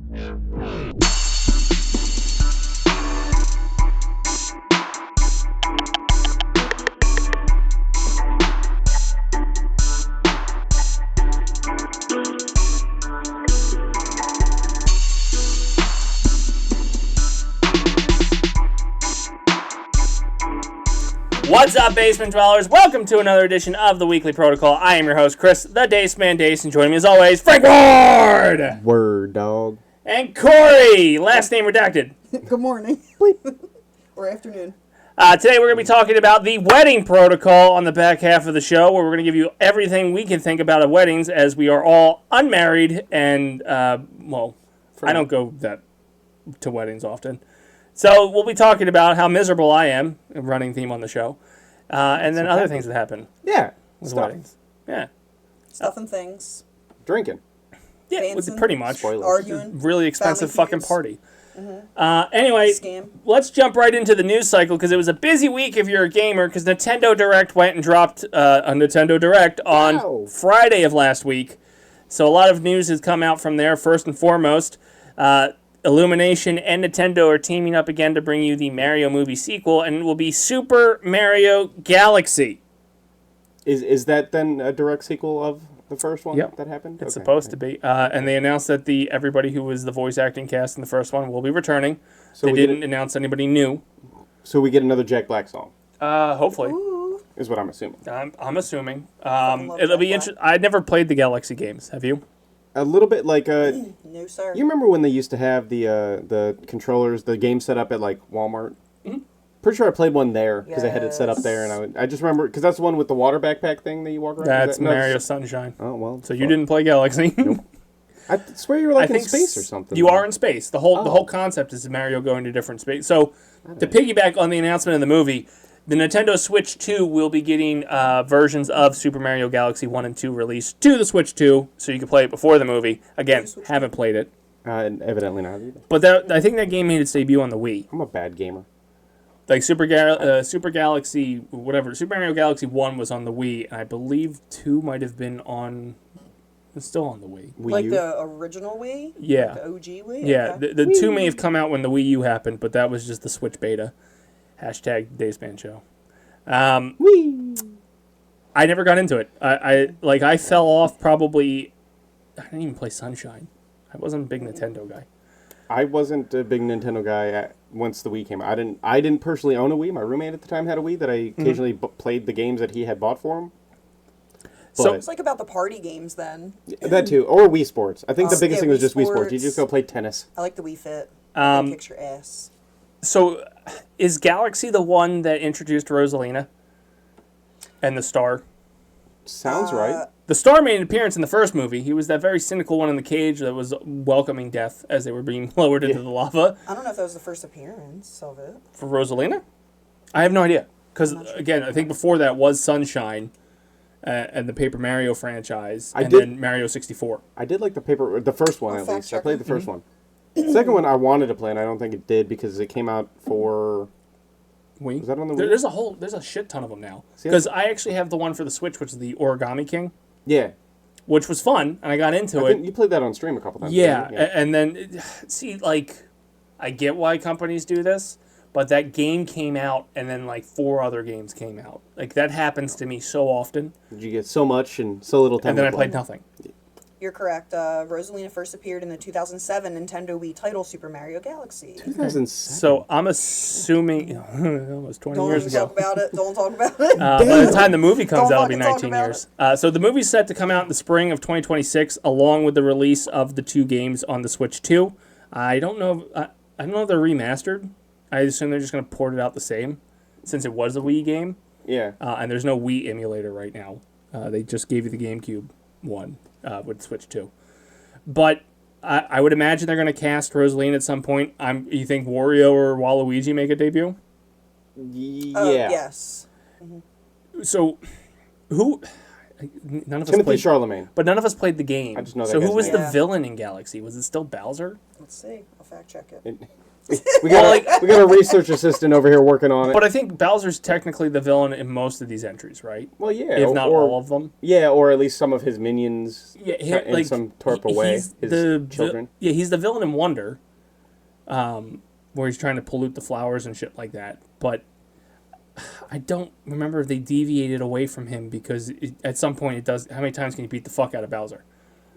What's up, basement dwellers? Welcome to another edition of the Weekly Protocol. I am your host, Chris, the Dace Man Dace, and joining me as always, Frank Ward! Word, dog. And Corey, last name redacted. Good morning. Or afternoon. Today we're going to be talking about the wedding protocol on the back half of the show, where we're going to give you everything we can think about at weddings, as we are all unmarried and, I don't go to weddings often. So we'll be talking about how miserable I am, a running theme on the show, and then other things that happen. Yeah. With weddings. Yeah. Stuff and things. Drinking. Yeah, Dancing. pretty much. Spoilers. Arguing. Really expensive fucking feuds. party. Anyway, Scam. let's jump right into the news cycle, because it was a busy week if you're a gamer, because Nintendo Direct went and dropped a Nintendo Direct on Friday of last week. So a lot of news has come out from there. First and foremost, Illumination and Nintendo are teaming up again to bring you the Mario movie sequel, and it will be Super Mario Galaxy. Is that then a direct sequel of the first one that happened? It's supposed to be. And they announced that everybody who was the voice acting cast in the first one will be returning. So they didn't announce anybody new. So we get another Jack Black song? Hopefully. Ooh. Is what I'm assuming. I'm assuming. love It'll be Jack interesting. I never played the Galaxy games. Have you? A little bit like... No, sir. You remember when they used to have the controllers, the game set up at like Walmart? Mm-hmm. Pretty sure I played one there because I had it set up there, and I just remember because that's the one with the water backpack thing that you walk around. That's Mario Sunshine. Oh well. So you didn't play Galaxy. Nope. I swear you were like in space or something. You are in space. The whole concept is Mario going to different space. So to piggyback on the announcement of the movie, the Nintendo Switch 2 will be getting versions of Super Mario Galaxy 1 and 2 released to the Switch 2, so you can play it before the movie. Again, haven't played it. Evidently not either. But I think that game made its debut on the Wii. I'm a bad gamer. Like Super Galaxy, whatever. Super Mario Galaxy 1 was on the Wii, and I believe 2 might have been on... It's still on the Wii. Like the original Wii? Yeah. Like the OG Wii? Yeah, Okay. the 2 may have come out when the Wii U happened, but that was just the Switch beta. Hashtag Daceman Show. I never got into it. I fell off probably... I didn't even play Sunshine. I wasn't a big Nintendo guy. I wasn't a big Nintendo guy once the Wii came out. I didn't personally own a Wii. My roommate at the time had a Wii that I occasionally played the games that he had bought for him. So it's like about the party games then. That too. Or Wii Sports. I think the biggest thing was Wii just Wii Sports. Sports. You just go play tennis. I like the Wii Fit. Kicks your ass. So, is Galaxy the one that introduced Rosalina and the Star? Sounds right. The Star made an appearance in the first movie. He was that very cynical one in the cage that was welcoming death as they were being lowered into the lava. I don't know if that was the first appearance of it. For Rosalina? I have no idea. Because, again, I think before that was Sunshine and the Paper Mario franchise, then Mario 64. I did like the first one at least. I played the Mm-hmm. first one. The second one I wanted to play, and I don't think it did because it came out for... Wii? Was that on the Wii? There's a shit ton of them now. Because I actually have the one for the Switch, which is the Origami King. Yeah. Which was fun, and I got into it. You played that on stream a couple times. Yeah, and then, see, I get why companies do this, but that game came out, and then, 4 other games came out. That happens to me so often. You get so much and so little time. And then I played nothing. You're correct. Rosalina first appeared in the 2007 Nintendo Wii title Super Mario Galaxy. 2007. So I'm assuming almost 20 years ago. Don't talk about it. By the time the movie comes out, it'll be fucking talk 19 about years. So the movie's set to come out in the spring of 2026, along with the release of the 2 games on the Switch 2. I don't know if they're remastered. I assume they're just going to port it out the same, since it was a Wii game. Yeah. And there's no Wii emulator right now. They just gave you the GameCube one with Switch 2. But I would imagine they're going to cast Rosalina at some point. You think Wario or Waluigi make a debut? Yeah. Yes. Mm-hmm. So, who... None of us Timothy played Charlemagne. But none of us played the game. I just know that so who guy's was name. the villain in Galaxy? Was it still Bowser? Let's see. I'll fact check it. We got a research assistant over here working on it. But I think Bowser's technically the villain in most of these entries, right? Well, yeah, if not all of them. Yeah, or at least some of his minions. Yeah, in some torpid way. His children. He's the villain in Wonder, where he's trying to pollute the flowers and shit like that. But I don't remember if they deviated away from him because at some point it does. How many times can you beat the fuck out of Bowser?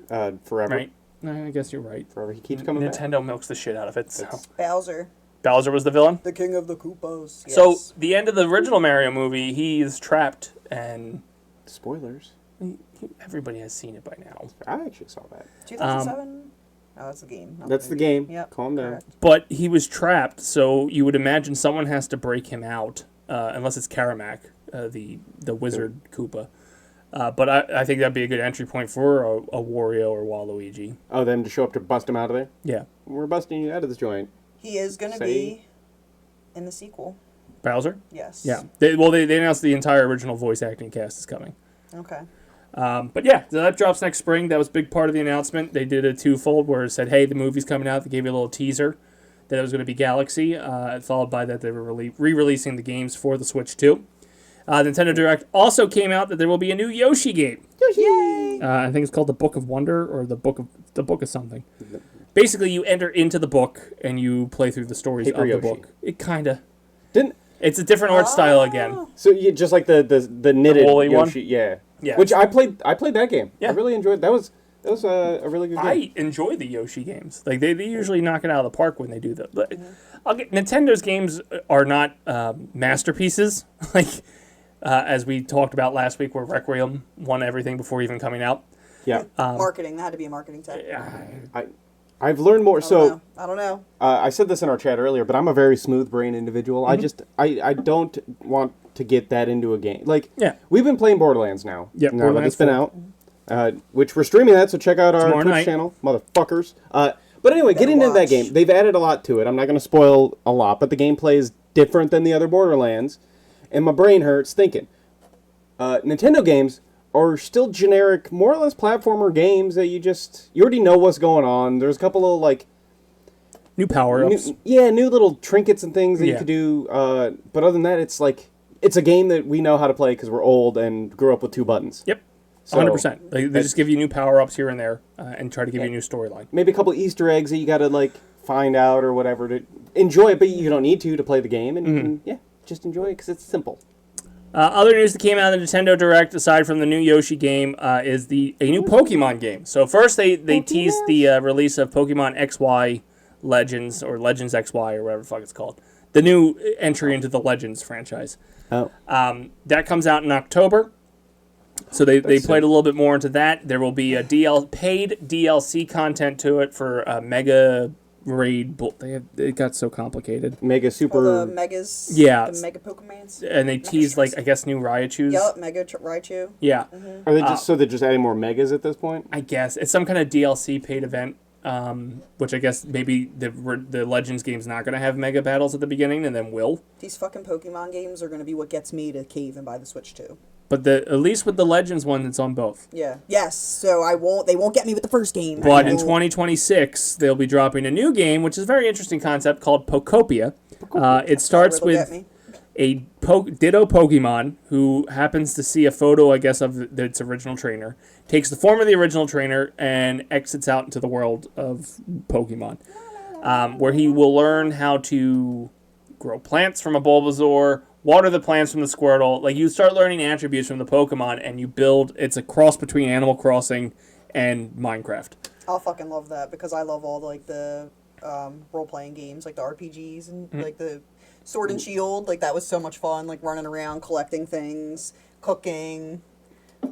Forever. Right. No, I guess you're right. Forever. He keeps coming back. Nintendo milks the shit out of it. So. Bowser. Bowser was the villain? The king of the Koopas. Yes. So, the end of the original Mario movie, he's trapped and... Spoilers. Everybody has seen it by now. I actually saw that. 2007? Oh, that's the game. That's the game. Yep. Calm down. Correct. But he was trapped, so you would imagine someone has to break him out, unless it's Karamak, the wizard Koopa. But I think that'd be a good entry point for a Wario or Waluigi. Oh, them to show up to bust him out of there? Yeah. We're busting you out of this joint. He is going to be in the sequel. Bowser? Yes. Yeah. They announced the entire original voice acting cast is coming. Okay. But yeah, so that drops next spring. That was a big part of the announcement. They did a twofold where it said, hey, the movie's coming out. They gave you a little teaser that it was going to be Galaxy, followed by that they were re-releasing the games for the Switch 2. Nintendo Direct also came out that there will be a new Yoshi game. Yay! I think it's called the Book of Wonder or the Book of something. Basically, you enter into the book and you play through the stories Paper of the Yoshi. book. It kind of... Didn't... It's a different art style again. So you just like the knitted woolly Yoshi, one? yeah. Yeah. Which I played that game. Yeah. I really enjoyed. That was a really good game. I enjoy the Yoshi games. Like they usually knock it out of the park when they do that. But Nintendo's games are not masterpieces. Like as we talked about last week, where Requiem won everything before even coming out. Yeah. Marketing. That had to be a marketing tech. I've learned more. I don't know. I said this in our chat earlier, but I'm a very smooth brain individual. Mm-hmm. I don't want to get that into a game. Like, Yeah. we've been playing Borderlands now. Yeah, now that Borderlands it's been 4. out. Which we're streaming that, so check out our Tomorrow Twitch night. channel, motherfuckers. But anyway, getting into that watch. game, they've added a lot to it. I'm not going to spoil a lot, but the gameplay is different than the other Borderlands, and my brain hurts thinking. Nintendo games are still generic, more or less platformer games that you already know what's going on. There's a couple of like New power-ups. new little trinkets and things that you Yeah. could do. But other than that, it's a game that we know how to play because we're old and grew up with 2 buttons. Yep. So, 100%. They just give you new power-ups here and there and try to give you a new storyline. maybe a couple Easter eggs that you got to like find out or whatever to enjoy it, but you don't need to play the game. And yeah, just enjoy it because it's simple. Other news that came out of the Nintendo Direct, aside from the new Yoshi game, is a new Pokemon game. So first they teased the release of Pokemon XY Legends, or Legends XY, or whatever the fuck it's called. The new entry into the Legends franchise. Oh. That comes out in October. So they played a little bit more into that. There will be a paid DLC content to it for Mega Raid. It got so complicated. Mega Super. All the megas. Yeah. The mega Pokemans. And they teased, I guess, new Raichus. Yup, Mega Raichu. Yeah. Are they just they're just adding more megas at this point? I guess. It's some kind of DLC paid event, which I guess maybe the Legends game's not going to have mega battles at the beginning and then will. These fucking Pokemon games are going to be what gets me to cave and buy the Switch 2. But at least with the Legends one, it's on both. Yeah. Yes. So they won't get me with the first game. But in 2026, they'll be dropping a new game, which is a very interesting concept called Pokopia. It starts with a Ditto Pokemon who happens to see a photo, I guess, of its original trainer, takes the form of the original trainer, and exits out into the world of Pokemon, where he will learn how to grow plants from a Bulbasaur, water the plants from the Squirtle. Like, you start learning attributes from the Pokemon, and you build... It's a cross between Animal Crossing and Minecraft. I'll fucking love that because I love all the role-playing games, like the RPGs and like the Sword and Shield. Like, that was so much fun, like running around, collecting things, cooking.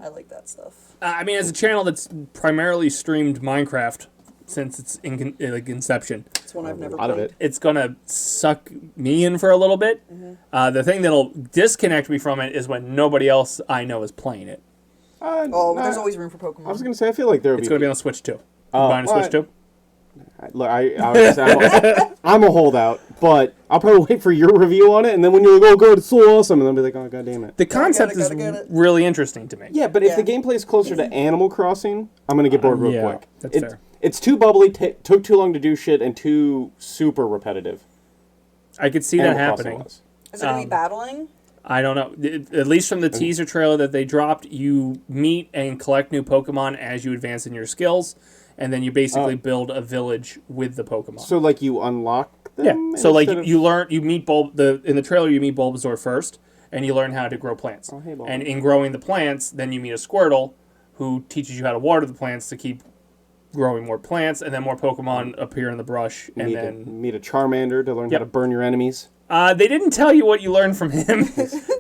I like that stuff. I mean, as a channel that's primarily streamed Minecraft since its inception, It's one I've never A lot of played. it. it's gonna suck me in for a little bit. The thing that'll disconnect me from it is when nobody else I know is playing it. Oh, but there's always room for Pokemon. I was gonna say I feel like there would It's be. gonna be on Switch 2. Buying a Switch 2? Look, I'm a holdout, but I'll probably wait for your review on it, and then when you're like, "Oh god, it's so awesome," and I'll be like, "Oh god damn it." The concept Gotta is get it. really interesting to me. Yeah, but if the Yeah. gameplay is closer to Animal Crossing, I'm gonna get bored real yeah, quick. that's fair. It's too bubbly, took too long to do shit, and too super repetitive. I could see that Animal Crossing happening. was. Is it going to be battling? I don't know. At least from the teaser trailer that they dropped, you meet and collect new Pokemon as you advance in your skills, and then you basically build a village with the Pokemon. So like you unlock them? Yeah. So like you learn, you meet in the trailer you meet Bulbasaur first, and you learn how to grow plants. Oh, hey, Bulbasaur. And in growing the plants, then you meet a Squirtle, who teaches you how to water the plants to keep growing more plants, and then more Pokemon appear in the brush, and then meet a Charmander to learn how to burn your enemies. They didn't tell you what you learned from him,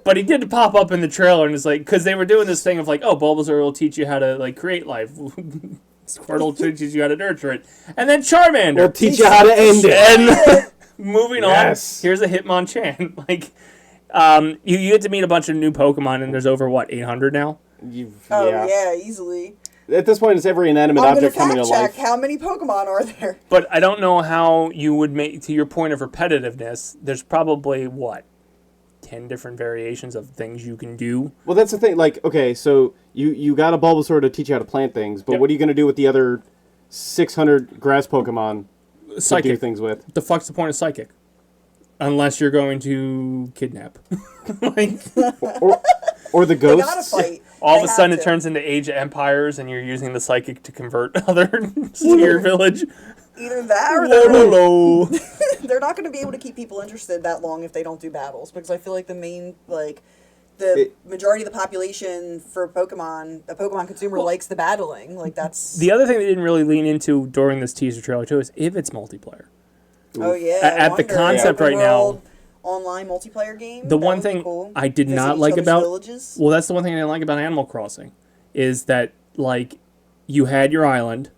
but he did pop up in the trailer, and it's like, because they were doing this thing of like, oh, Bulbasaur will teach you how to like create life. Squirtle teaches you how to nurture it, and then Charmander will teach you how to end it. And moving on, here's a Hitmonchan. Like, you get to meet a bunch of new Pokemon, and there's over what 800 now. Yeah, easily. At this point, it's every inanimate object coming to life. How many Pokemon are there? But I don't know how you would make, to your point of repetitiveness, there's probably, 10 different variations of things you can do. Well, that's the thing. Like, okay, so you got a Bulbasaur to teach you how to plant things, but what are you going to do with the other 600 grass Pokemon to do things with? The fuck's the point of Psychic? Unless you're going to kidnap. Or the ghosts. They gotta fight. All of a sudden it turns into Age of Empires and you're using the Psychic to convert others to your village. Either that or they're not going to be able to keep people interested that long if they don't do battles. Because I feel like the majority of the population for a Pokemon consumer likes the battling. Like that's... The other thing they didn't really lean into during this teaser trailer too is if it's multiplayer. Oh yeah. At the concept right now... online multiplayer game. The one thing I did not like about well, that's the one thing I didn't like about Animal Crossing is that like you had your island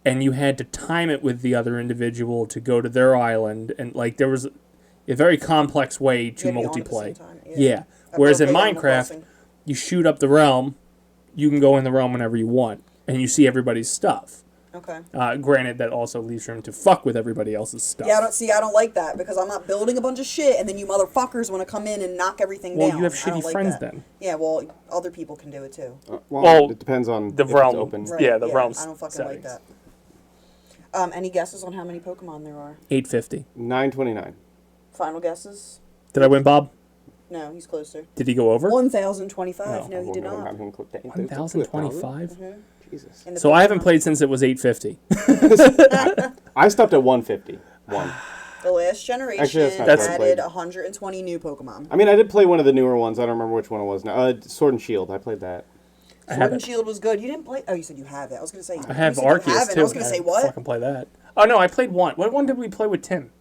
and you had to time it with the other individual to go to their island, and like there was a very complex way to multiplayer. Yeah. Whereas in Minecraft, you shoot up the realm, you can go in the realm whenever you want, and you see everybody's stuff. Okay. Granted, that also leaves room to fuck with everybody else's stuff. Yeah, I don't like that because I'm not building a bunch of shit and then you motherfuckers want to come in and knock everything down. Well, you have shitty friends then. Yeah, well, other people can do it too. Well, it depends on the realm. Open. Right, yeah, the realm. I don't fucking like that. Any guesses on how many Pokemon there are? 850. 929. Final guesses? Did I win, Bob? No, he's closer. Did he go over? 1,025. No, he did not. 1,025? Mm-hmm. Jesus. So I haven't played since it was 850. I stopped at 150. The last generation added 120 new Pokemon. I mean, I did play one of the newer ones. I don't remember which one it was now. Sword and Shield. I played that. Sword and Shield was good. You didn't play... Oh, you said you have it. I was going to say... I have Arceus, too. I was going to say, what? I fucking play that. Oh, no, I played one. What one did we play with Tim?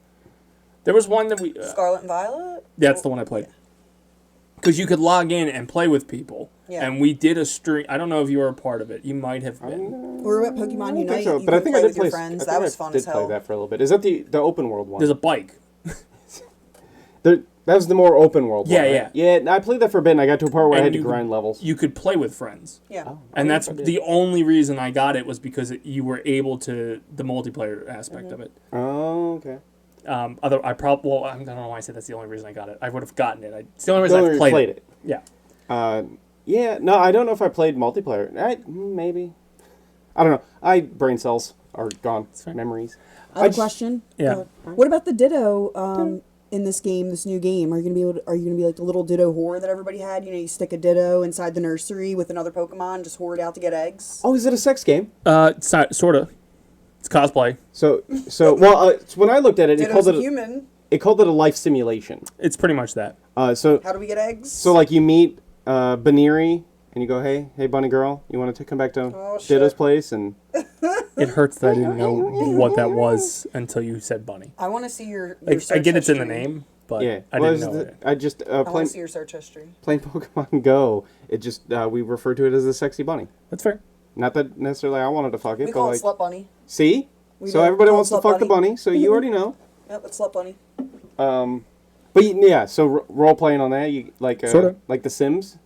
There was one that we... Scarlet and Violet? That's the one I played. Because you could log in and play with people. Yeah. And we did a stream. I don't know if you were a part of it. You might have been. We were at Pokemon Unite. So, but I think I did play with your friends. That was fun as hell. I did play that for a little bit. Is that the open world one? There's a bike. That was the more open world one. Yeah. Yeah, I played that for a bit and I got to a part where I had to grind levels. You could play with friends. Yeah. And that's the only reason I got it was because you were able to, the multiplayer aspect of it. Oh, okay. I don't know why I said that's the only reason I got it. I would have gotten it. It's the only reason I played it. Yeah. Yeah, no, I don't know if I played multiplayer. Maybe. I don't know. Brain cells are gone. Memories. I have a question. Yeah. What about the Ditto in this game, this new game? Are you gonna be like the little Ditto whore that everybody had? You know, you stick a Ditto inside the nursery with another Pokemon, just whore it out to get eggs. Oh, is it a sex game? Sort of. It's cosplay. So when I looked at it, Ditto's a human. It called it a life simulation. It's pretty much that. So how do we get eggs? So like you meet Baneri and you go, hey bunny girl, you want to come back to Ditto's place? And it hurts that I didn't know what that was until you said bunny. I want to see your I get it's in the name, but yeah. I didn't know it. I just I want to see your search history. Playing Pokemon Go, it just we refer to it as a sexy bunny. That's fair. Not that necessarily I wanted to fuck it, we call but it slut bunny. See? So everybody wants to fuck the bunny, so you already know. Yep, it's slut bunny. But yeah, so role playing on that, you like sort of like The Sims,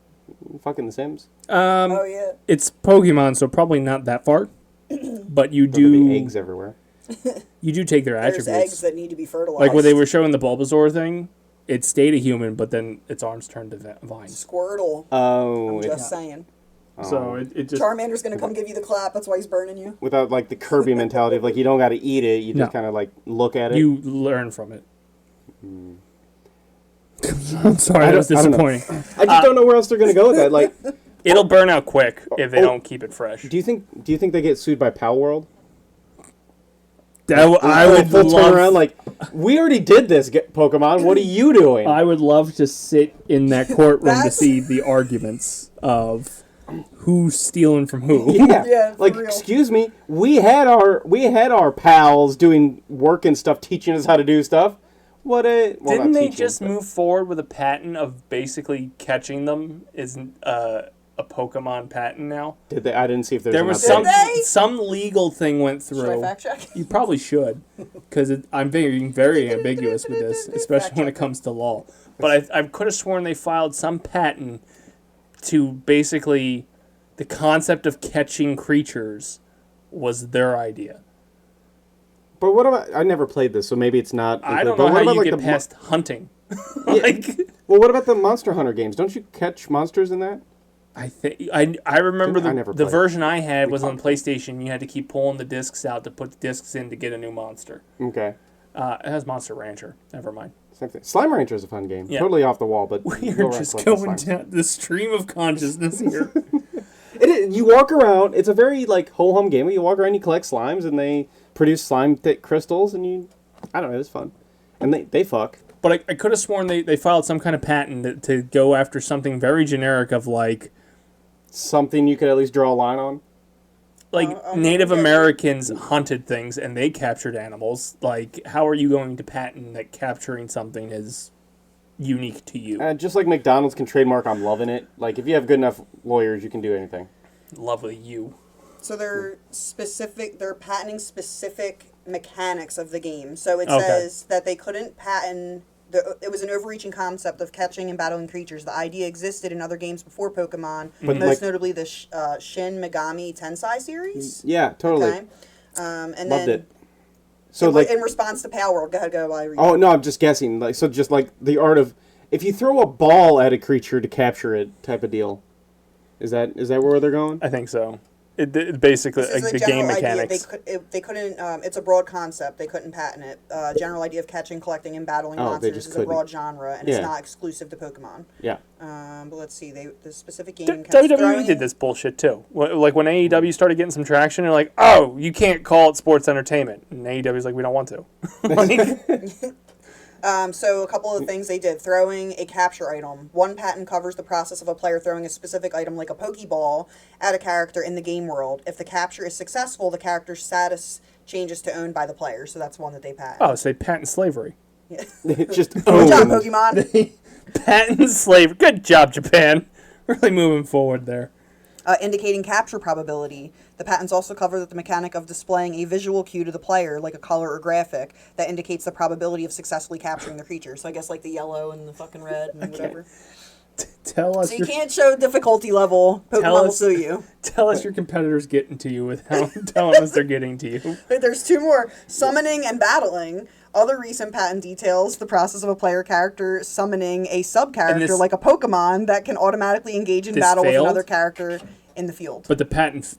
fucking The Sims. Oh yeah. It's Pokemon, so probably not that far, but you do eggs everywhere. You do take their attributes. There's eggs that need to be fertilized. Like when they were showing the Bulbasaur thing, it stayed a human, but then its arms turned to vines. Squirtle. Oh, I'm just saying. So it just Charmander's gonna come give you the clap. That's why he's burning you. Without like the Kirby mentality of like you don't got to eat it, you just kind of like look at it. You learn from it. I'm sorry, that was disappointing. I just don't know where else they're going to go with that. Like, It'll burn out quick if they don't keep it fresh. do you think they get sued by Pal World? I would full love. turnaround. Like, we already did this, Pokemon. What are you doing? I would love to sit in that courtroom to see the arguments of who's stealing from who. Yeah, for like, real. excuse me, we had our pals doing work and stuff, teaching us how to do stuff. Didn't they just move forward with a patent of basically catching them? Isn't a Pokemon patent now? Did they? I didn't see if There was some legal thing went through. Should I fact check? You probably should, because I'm being very ambiguous with this, especially when it comes to law. But I could have sworn they filed some patent to basically the concept of catching creatures was their idea. But what about? I never played this, so maybe it's not. I don't know how you get past hunting. Well, what about the Monster Hunter games? Don't you catch monsters in that? I think I remember the played. version I had was on PlayStation. You had to keep pulling the discs out to put the discs in to get a new monster. Okay. It has Monster Rancher. Never mind. Same thing. Slime Rancher is a fun game. Yeah. Totally off the wall, but We're just going down the stream of consciousness here. You walk around. It's a very like ho-hum game. You walk around, you collect slimes, and they produce slime thick crystals, and I don't know, it's fun. And they fuck. But I could have sworn they filed some kind of patent to go after something very generic of like something you could at least draw a line on. Native Americans hunted things and they captured animals. Like, how are you going to patent that capturing something is unique to you? Just like McDonald's can trademark, I'm loving it. Like, if you have good enough lawyers, you can do anything. Lovely you. So they're patenting specific mechanics of the game. So it says that they couldn't patent. It was an overreaching concept of catching and battling creatures. The idea existed in other games before Pokemon, most notably the Shin Megami Tensei series. Yeah, totally. Okay. And Loved then it. So like in response to Pal World, go while I read. Oh no, I'm just guessing. Like, so just like the art of if you throw a ball at a creature to capture it, type of deal. Is that where they're going? I think so. It basically This is like a the game general idea. mechanics. They couldn't. It's a broad concept. They couldn't patent it. General idea of catching, collecting, and battling monsters is a broad genre, and it's not exclusive to Pokemon. Yeah. But let's see. The specific game. WWE did this bullshit too. Like when AEW started getting some traction, they're like, "Oh, you can't call it sports entertainment," and AEW's like, "We don't want to." So a couple of things they did. Throwing a capture item. One patent covers the process of a player throwing a specific item like a Pokeball at a character in the game world. If the capture is successful, the character's status changes to owned by the player. So that's one that they patent. Oh, so they patent slavery. Yeah. Just Good job, Pokemon. Patent slavery. Good job, Japan. Really moving forward there. Indicating capture probability. The patents also cover the mechanic of displaying a visual cue to the player, like a color or graphic, that indicates the probability of successfully capturing the creature. So I guess like the yellow and the fucking red and whatever. Tell us. So you can't show difficulty level. Pokemon will sue you. Tell us your competitors getting to you with how telling us they're getting to you. There's two more. Summoning and battling. Other recent patent details the process of a player character summoning a sub-character like a Pokemon that can automatically engage in battle with another character in the field. But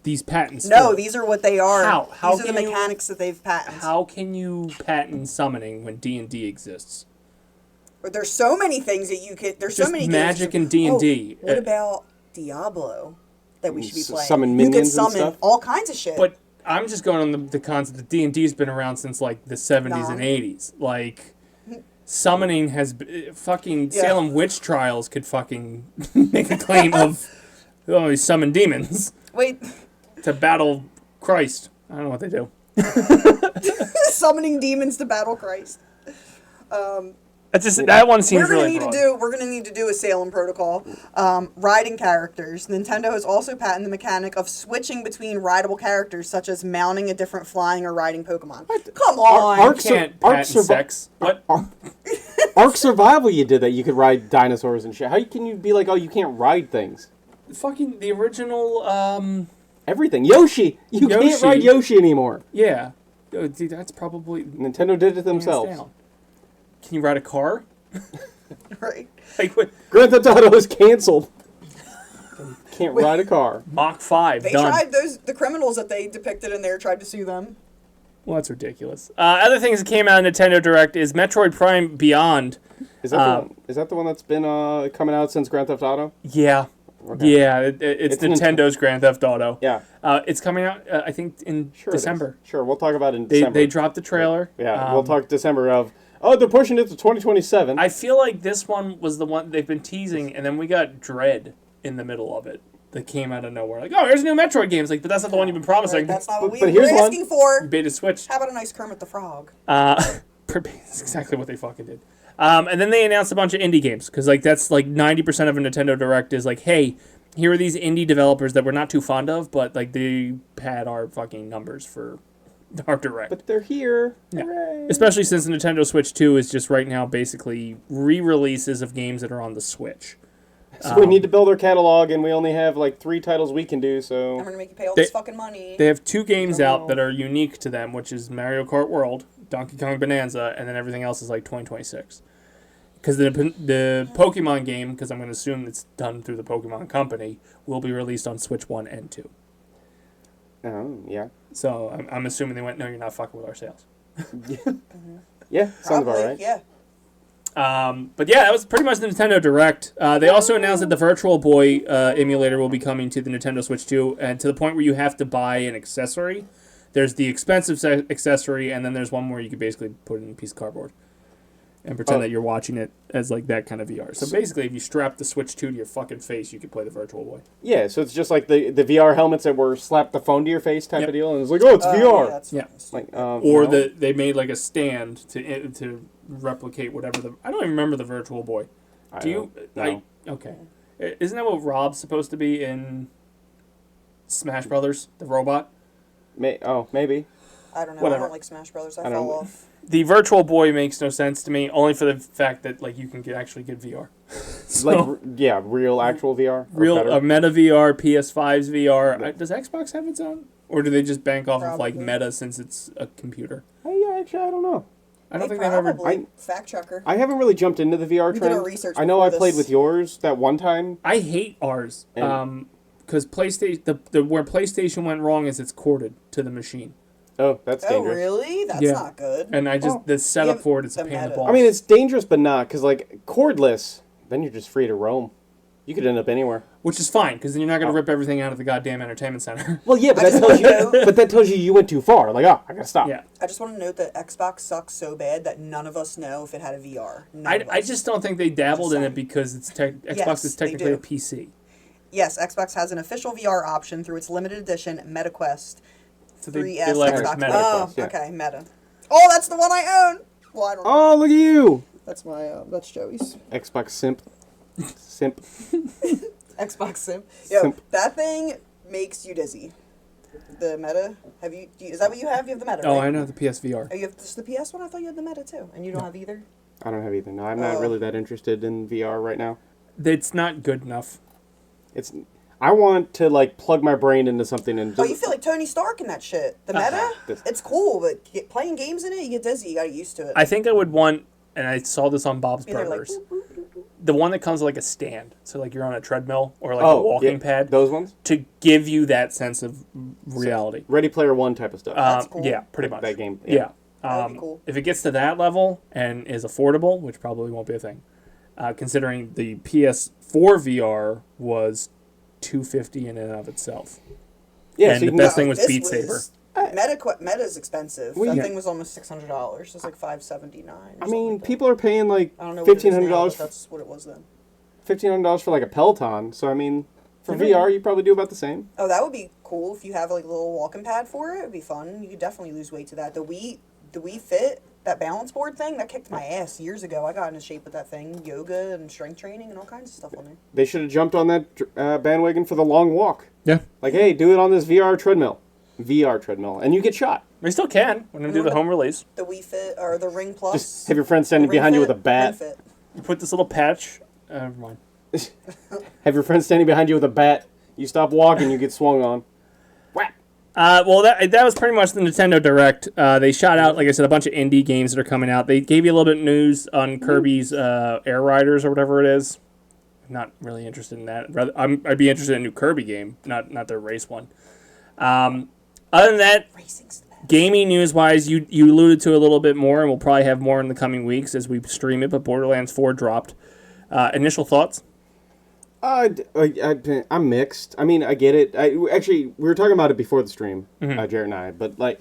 these patents... No, these are what they are. How these are the mechanics that they've patented. How can you patent summoning when D&D exists? There's so many things that you could... There's just so many magic and D&D. What about Diablo that we should be playing? Summon minions you could summon and stuff? all kinds of shit. But I'm just going on the concept that D&D's been around since like the 70s and 80s. Like, summoning has... Fucking Salem witch trials could fucking make a claim of... Oh, he summoned demons. Wait. To battle Christ. I don't know what they do. Summoning demons to battle Christ. That one seems really broad. We're going to need to do a Salem protocol. Riding characters. Nintendo has also patented the mechanic of switching between rideable characters, such as mounting a different flying or riding Pokemon. Come on! You can't patent sex. What? Ark Survival, you did that. You could ride dinosaurs and shit. How can you be like, oh, you can't ride things? Fucking the original, everything. Yoshi! You can't ride Yoshi anymore. Yeah. Dude, that's probably... Nintendo did it themselves. Can you ride a car? Right. Like what? Grand Theft Auto is canceled. Can't ride a car. Mach 5, They done. tried the criminals that they depicted in there tried to sue them. Well, that's ridiculous. Other things that came out of Nintendo Direct is Metroid Prime Beyond. Is that the one that's been coming out since Grand Theft Auto? Yeah. Okay. Yeah, it's Nintendo's Grand Theft Auto. Yeah. It's coming out, I think, in December. Sure, we'll talk about it in December. They dropped the trailer. Yeah, we'll talk December of, they're pushing it to 2027. I feel like this one was the one they've been teasing, and then we got Dread in the middle of it that came out of nowhere. Like, here's a new Metroid game. It's like, but that's not the one you've been promising. Right, that's not what we But were here's asking for. Beta Switch. How about a nice Kermit the Frog? That's exactly what they fucking did. And then they announced a bunch of indie games, because like that's like 90% of a Nintendo Direct is like, hey, here are these indie developers that we're not too fond of, but like they pad our fucking numbers for our Direct. But they're here. Yeah. Hooray. Especially since the Nintendo Switch 2 is just right now basically re-releases of games that are on the Switch. So we need to build our catalog, and we only have like 3 titles we can do, so... I'm going to make you pay all this fucking money. They have 2 games out that are unique to them, which is Mario Kart World, Donkey Kong Bonanza, and then everything else is like 2026. Because the Pokemon game, because I'm going to assume it's done through the Pokemon Company, will be released on Switch 1 and 2. Oh, yeah. So I'm assuming they went, no, you're not fucking with our sales. Yeah, sounds about Probably, right. yeah. But yeah, that was pretty much the Nintendo Direct. They also announced that the Virtual Boy emulator will be coming to the Nintendo Switch 2, and to the point where you have to buy an accessory. There's the expensive accessory, and then there's one where you could basically put it in a piece of cardboard and pretend that you're watching it as like that kind of VR. So basically, if you strap the Switch 2 to your fucking face, you could play the Virtual Boy. Yeah, so it's just like the VR helmets that were slap the phone to your face type Yep. of deal, and it's like, it's VR. Yeah. Like, Or you know? they made like a stand to replicate whatever I don't even remember the Virtual Boy. Do you? No. Okay. Isn't that what Rob's supposed to be in Smash Brothers, the robot? Maybe. I don't know. Whatever. I don't like Smash Brothers. I don't fell know. off. The Virtual Boy makes no sense to me, only for the fact that like you can actually get VR. So, Real actual VR. real Meta VR, PS5's VR. Does Xbox have its own, or do they just bank off of like Probably. Meta since it's a computer? Actually, I don't know. I don't think they've ever. Fact checker. I haven't really jumped into the VR We did trend. our research I know I before played this. with yours that one time. I hate ours. Because PlayStation, where PlayStation went wrong is it's corded to the machine. Oh, that's Oh, dangerous. really? That's Yeah. not good. And I just the setup for it is a the pain in the meta. balls. I mean, it's dangerous, but not, because, like, cordless, then you're just free to roam. You could end up anywhere. which is fine because then you're not going to rip everything out of the goddamn entertainment center. Well, yeah, but I that just tells you. want to know- But that tells you went too far. Like, I gotta stop. Yeah, I just want to note that Xbox sucks so bad that none of us know if it had a VR. None of I us. just don't think they dabbled in it saying. because Xbox Yes, is they technically do. a PC. Yes, Xbox has an official VR option through its limited edition MetaQuest So 3S leverage Xbox. Meta. Oh, yeah. okay, Meta. Oh, that's the one I own. Well, I don't know. Oh, look at you! That's my that's Joey's Xbox simp. Simp. Xbox Sim. Yo, Simp. that thing makes you dizzy. The Meta. Is that what you have? You have the Meta. Oh, right? I know the PSVR. Oh, you have just the PS one. I thought you had the Meta too, and you don't have either. I don't have either. No, I'm not really that interested in VR right now. It's not good enough. I want to, like, plug my brain into something and... Oh, you feel like Tony Stark in that shit. The Meta. This- It's cool, but playing games in it, you get dizzy. You gotta get used to it. I think I would want, and I saw this on Bob's Be there like, Burgers, the one that comes with like a stand, so like you're on a treadmill or like a walking pad, Those ones? to give you that sense of reality. Ready Player One type of stuff. That's cool. Yeah, pretty much. That game. Yeah. That would be cool. If it gets to that level and is affordable, which probably won't be a thing, considering the PS4 VR was $250 in and of itself. Yeah, And so you the can best get- thing was This Beat Saber. Meta's expensive. Well, That yeah. thing was almost $600. It's like $579. I mean, people are paying like I don't know what it is now, $1,500 but that's what it was then. $1,500 for like a Peloton. So I mean, for VR, you probably do about the same. Oh, that would be cool if you have like a little walking pad for it. It'd be fun. You could definitely lose weight to that. The Wii Fit, that balance board thing, that kicked my ass years ago. I got into shape with that thing, yoga and strength training and all kinds of stuff on there. They should have jumped on that bandwagon for the long walk. Yeah. Like, hey, do it on this VR treadmill, and you get shot. We still can. We're going to do the home release. The Wii Fit or the Ring Plus. Just have your friend standing Ring behind you with a Fit? bat. Ring Fit. You put this little patch. Never mind. Have your friend standing behind you with a bat. You stop walking, you get swung on. Whack. Well, that was pretty much the Nintendo Direct. They shot out, like I said, a bunch of indie games that are coming out. They gave you a little bit of news on Kirby's Air Riders or whatever it is. Not really interested in that. I'd be interested in a new Kirby game, not their race one. Other than that, Racing's the Gaming news-wise, you alluded to a little bit more, and we'll probably have more in the coming weeks as we stream it, but Borderlands 4 dropped. Initial thoughts? I'm mixed. I mean, I get it. Actually, we were talking about it before the stream, Jared and I, but, like,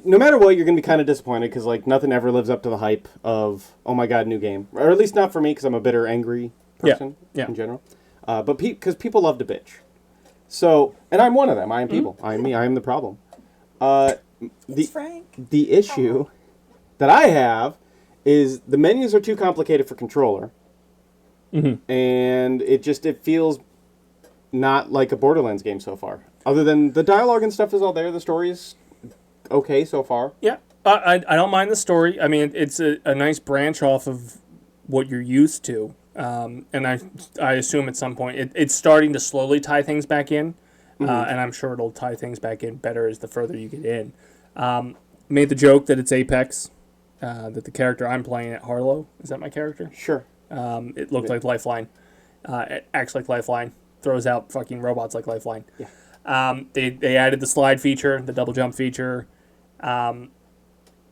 no matter what, you're going to be kind of disappointed because, like, nothing ever lives up to the hype of, oh my god, new game. Or at least not for me because I'm a bitter, angry person in general. But because people love to bitch. So, and I'm one of them. I am people. I am me. I am the problem. The issue that I have is the menus are too complicated for controller. And it feels not like a Borderlands game so far. Other than the dialogue and stuff is all there. The story is okay so far. Yeah. I don't mind the story. I mean, it's a nice branch off of what you're used to. And I assume at some point it's starting to slowly tie things back in. And I'm sure it'll tie things back in better as the further you get in. Made the joke that it's Apex, that the character I'm playing at Harlow, is that my character? Sure. It looked like Lifeline. It acts like Lifeline. Throws out fucking robots like Lifeline. Yeah. They added the slide feature, the double jump feature.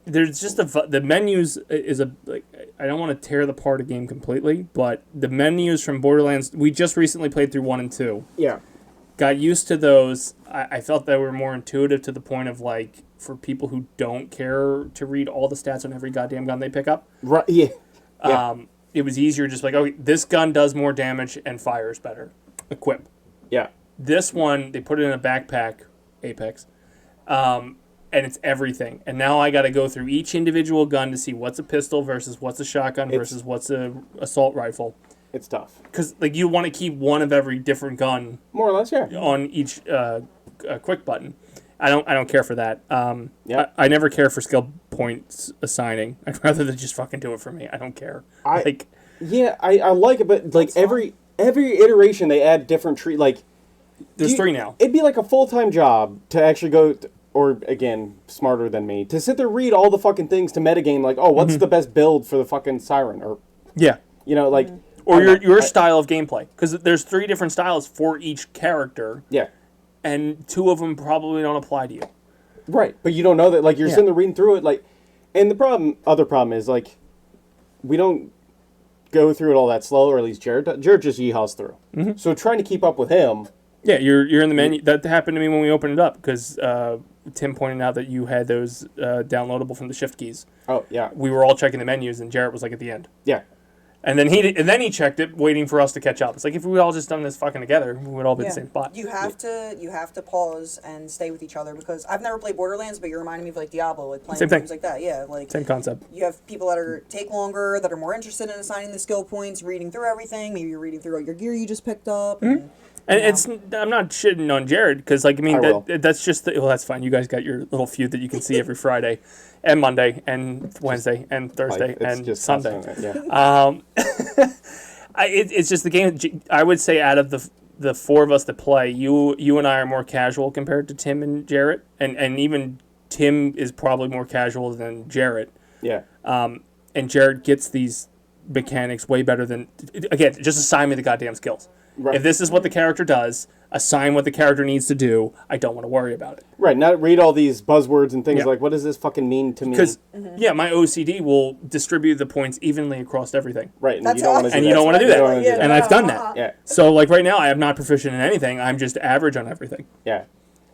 There's just the menus is I don't want to tear apart a game completely, but the menus from Borderlands, we just recently played through 1 and 2. Yeah. Got used to those. I felt they were more intuitive to the point of, like, for people who don't care to read all the stats on every goddamn gun they pick up. Right. Yeah. It was easier just like, okay, this gun does more damage and fires better. Equip. Yeah. This one, they put it in a backpack, Apex, and it's everything. And now I got to go through each individual gun to see what's a pistol versus what's a shotgun versus what's a assault rifle. It's tough. Because, like, you want to keep one of every different gun. More or less, yeah. On each quick button. I don't care for that. Yeah. I never care for skill points assigning. I'd rather they just fucking do it for me. I don't care. I like it, but like every iteration they add different like there's 3 now. It'd be like a full-time job to actually go or again, smarter than me, to sit there read all the fucking things to metagame like, oh, what's the best build for the fucking Siren or you know, like or your style of gameplay, because there's 3 different styles for each character. Yeah. And 2 of them probably don't apply to you. Right, but you don't know that. Like, you're sitting there reading through it, like, and the other problem is, like, we don't go through it all that slow, or at least Jared just yeehaws through. So trying to keep up with him. Yeah, you're in the menu. That happened to me when we opened it up, because Tim pointed out that you had those downloadable from the shift keys. Oh, yeah. We were all checking the menus, and Jarrett was, like, at the end. Yeah. And then he checked it, waiting for us to catch up. It's like, if we all just done this fucking together, we would all be in the same spot. You have to pause and stay with each other, because I've never played Borderlands, but you're reminding me of like Diablo, like playing games like that. Yeah, like same concept. You have people that take longer, that are more interested in assigning the skill points, reading through everything. Maybe you're reading through all your gear you just picked up. And I'm not shitting on Jared, because, like, I mean, that's just that's fine. You guys got your little feud that you can see every Friday and Monday and Wednesday and Thursday and Sunday. It's just the game. I would say out of the 4 of us that play, you and I are more casual compared to Tim and Jarrett, and even Tim is probably more casual than Jarrett. Yeah. And Jarrett gets these mechanics way better than, again, just assign me the goddamn skills. Right. If this is what the character does, assign what the character needs to do. I don't want to worry about it. Right, not read all these buzzwords and things like, what does this fucking mean to me? Because, my OCD will distribute the points evenly across everything. Right, and you don't want to do that. And you don't want to do that. And I've done that. Yeah. So, like, right now, I am not proficient in anything. I'm just average on everything. Yeah.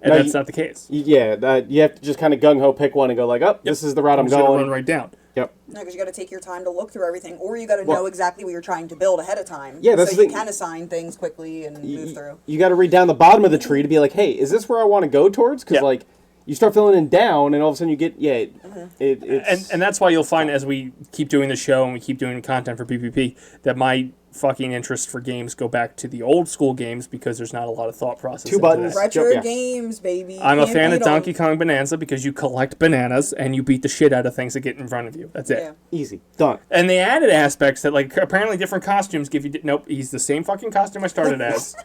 And that's not the case. Yeah, you have to just kind of gung-ho pick one and go like, this is the route I'm going. Run right down. Yep. No, because you got to take your time to look through everything, or you got to know exactly what you're trying to build ahead of time. Yeah, that's so you can assign things quickly and move through. You got to read down the bottom of the tree to be like, hey, is this where I want to go towards? Because like, you start filling in down, and all of a sudden you get it's... And that's why you'll find as we keep doing the show and we keep doing content for BPP that my fucking interest for games go back to the old school games, because there's not a lot of thought process. 2 buttons. Retro games, baby. I'm a fan of Donkey Kong Bonanza because you collect bananas and you beat the shit out of things that get in front of you. That's it. Yeah. Easy. Done. And they added aspects that, like, apparently different costumes give you... Nope, he's the same fucking costume I started as.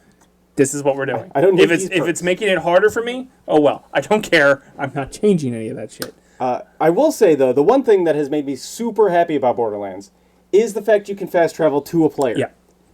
This is what we're doing. I don't need if it's making it harder for me, oh well. I don't care. I'm not changing any of that shit. I will say, though, the one thing that has made me super happy about Borderlands is the fact you can fast travel to a player. Yeah.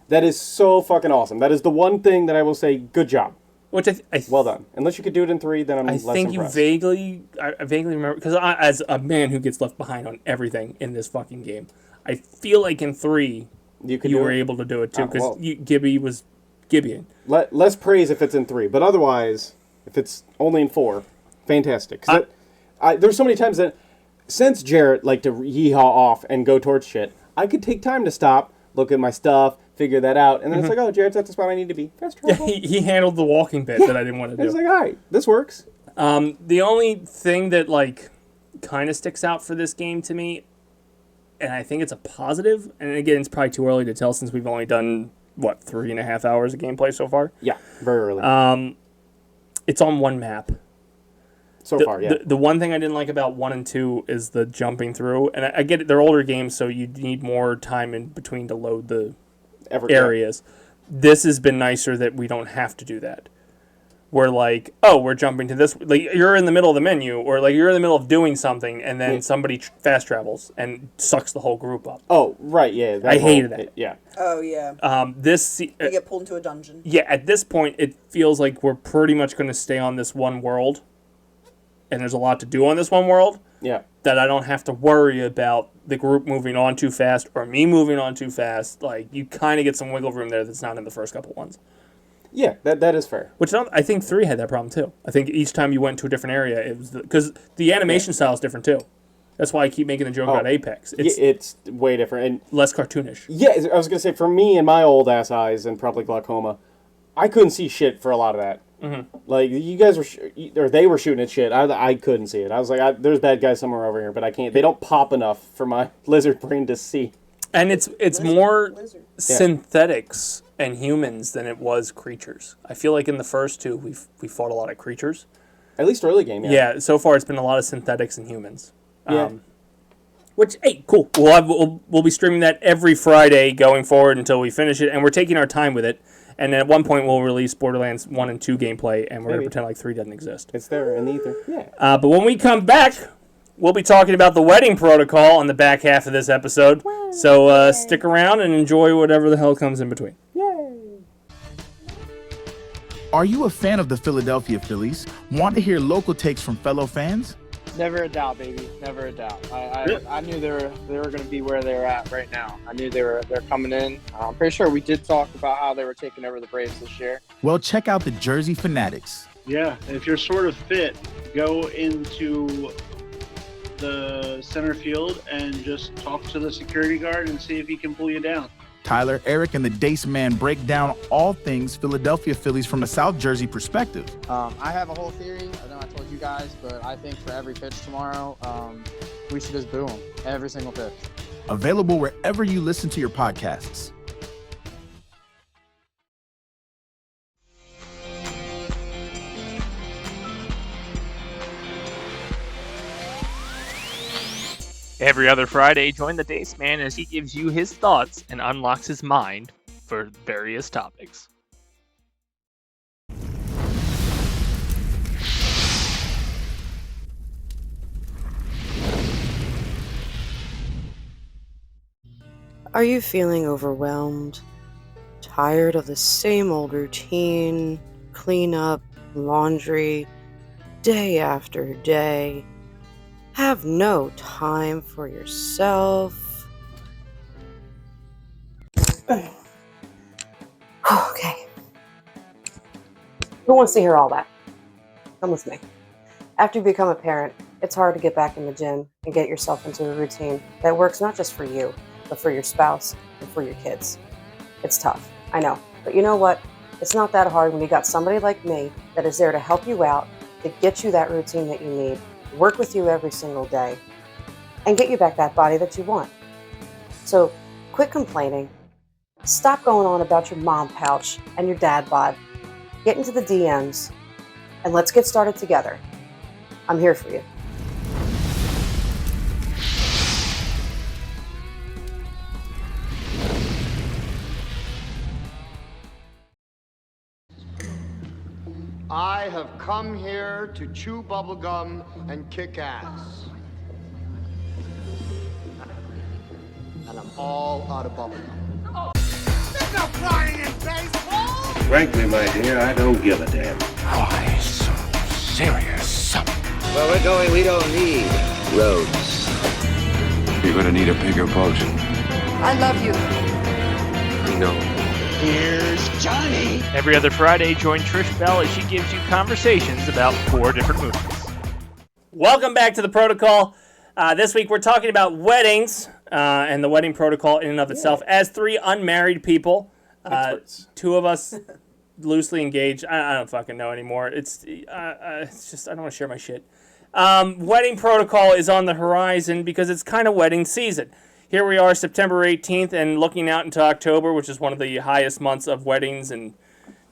That is so fucking awesome. That is the one thing that I will say, good job. Which well done. Unless you could do it in 3, then I'm I less think impressed. I vaguely remember, because as a man who gets left behind on everything in this fucking game, I feel like in 3 you were able to do it too, because Gibby was Gibbying. Less praise if it's in 3, but otherwise, if it's only in 4, fantastic. There's so many times that, since Jarrett liked to yeehaw off and go towards shit, I could take time to stop, look at my stuff, figure that out, and then it's like, oh, Jarrett's at the spot I need to be. Fast travel. Yeah, he handled the walking bit that I didn't want to do. It's like, all right, this works. The only thing that like kind of sticks out for this game to me, and I think it's a positive, and again, it's probably too early to tell since we've only done 3.5 hours of gameplay so far. Yeah, very early. It's on one map. So far, yeah. The one thing I didn't like about 1 and 2 is the jumping through, and I get it, they're older games, so you need more time in between to load the areas. This has been nicer that we don't have to do that. We're like, oh, we're jumping to this. Like, you're in the middle of the menu, or like you're in the middle of doing something, and then somebody fast travels and sucks the whole group up. Oh, right, yeah. I hated that. Yeah. Oh, yeah. You get pulled into a dungeon. Yeah, at this point, it feels like we're pretty much going to stay on this one world, and there's a lot to do on this one world. Yeah. That I don't have to worry about the group moving on too fast or me moving on too fast. Like, you kind of get some wiggle room there that's not in the first couple ones. Yeah, that is fair. Which I think 3 had that problem too. I think each time you went to a different area, it was because the animation style is different too. That's why I keep making the joke about Apex. It's way different and less cartoonish. Yeah, I was gonna say, for me and my old ass eyes and probably glaucoma, I couldn't see shit for a lot of that. Mm-hmm. Like, you guys were, they were shooting at shit. I couldn't see it. I was like, there's bad guys somewhere over here, but I can't. They don't pop enough for my lizard brain to see. And it's more synthetics and humans than it was creatures. I feel like in the first 2 we fought a lot of creatures. At least early game, yeah. Yeah, so far it's been a lot of synthetics and humans. Yeah. Which, hey, cool. We'll be streaming that every Friday going forward until we finish it, and we're taking our time with it. And then at one point we'll release Borderlands 1 and 2 gameplay, and we're going to pretend like 3 doesn't exist. It's there in the ether. Yeah. But when we come back, we'll be talking about the wedding protocol on the back half of this episode. So stick around and enjoy whatever the hell comes in between. Yay! Are you a fan of the Philadelphia Phillies? Want to hear local takes from fellow fans? Never a doubt, baby. Never a doubt. I knew they were going to be where they're at right now. I knew they're coming in. I'm pretty sure we did talk about how they were taking over the Braves this year. Well, check out the Jersey Fanatics. Yeah, if you're sort of fit, go into the center field and just talk to the security guard and see if he can pull you down. Tyler, Eric, and the Dace man break down all things Philadelphia Phillies from a South Jersey perspective. I have a whole theory. I know I told you guys, but I think for every pitch tomorrow, we should just boo him. Every single pitch. Available wherever you listen to your podcasts. Every other Friday, join the Dace Man as he gives you his thoughts and unlocks his mind for various topics. Are you feeling overwhelmed? Tired of the same old routine, cleanup, laundry, day after day? Have no time for yourself? Okay. Who wants to hear all that? Come with me. After you become a parent, it's hard to get back in the gym and get yourself into a routine that works not just for you, but for your spouse and for your kids. It's tough, I know. But you know what? It's not that hard when you got somebody like me that is there to help you out, to get you that routine that you need, work with you every single day, and get you back that body that you want. So quit complaining. Stop going on about your mom pouch and your dad bod. Get into the DMs, and let's get started together. I'm here for you. I have come here to chew bubblegum and kick ass. And I'm all out of bubblegum. There's no crying in baseball! Frankly, my dear, I don't give a damn. Why so serious? Where we're going, we don't need roads. You're gonna need a bigger boat. I love you. I know. Here's Johnny. Every other Friday, join Trish Bell as she gives you conversations about 4 different movies. Welcome back to the Protocol. This week we're talking about weddings and the wedding protocol in and of itself. As 3 unmarried people, 2 of us loosely engaged. I don't fucking know anymore. It's just I don't want to share my shit. Wedding protocol is on the horizon because it's kind of wedding season. Here we are, September 18th, and looking out into October, which is one of the highest months of weddings and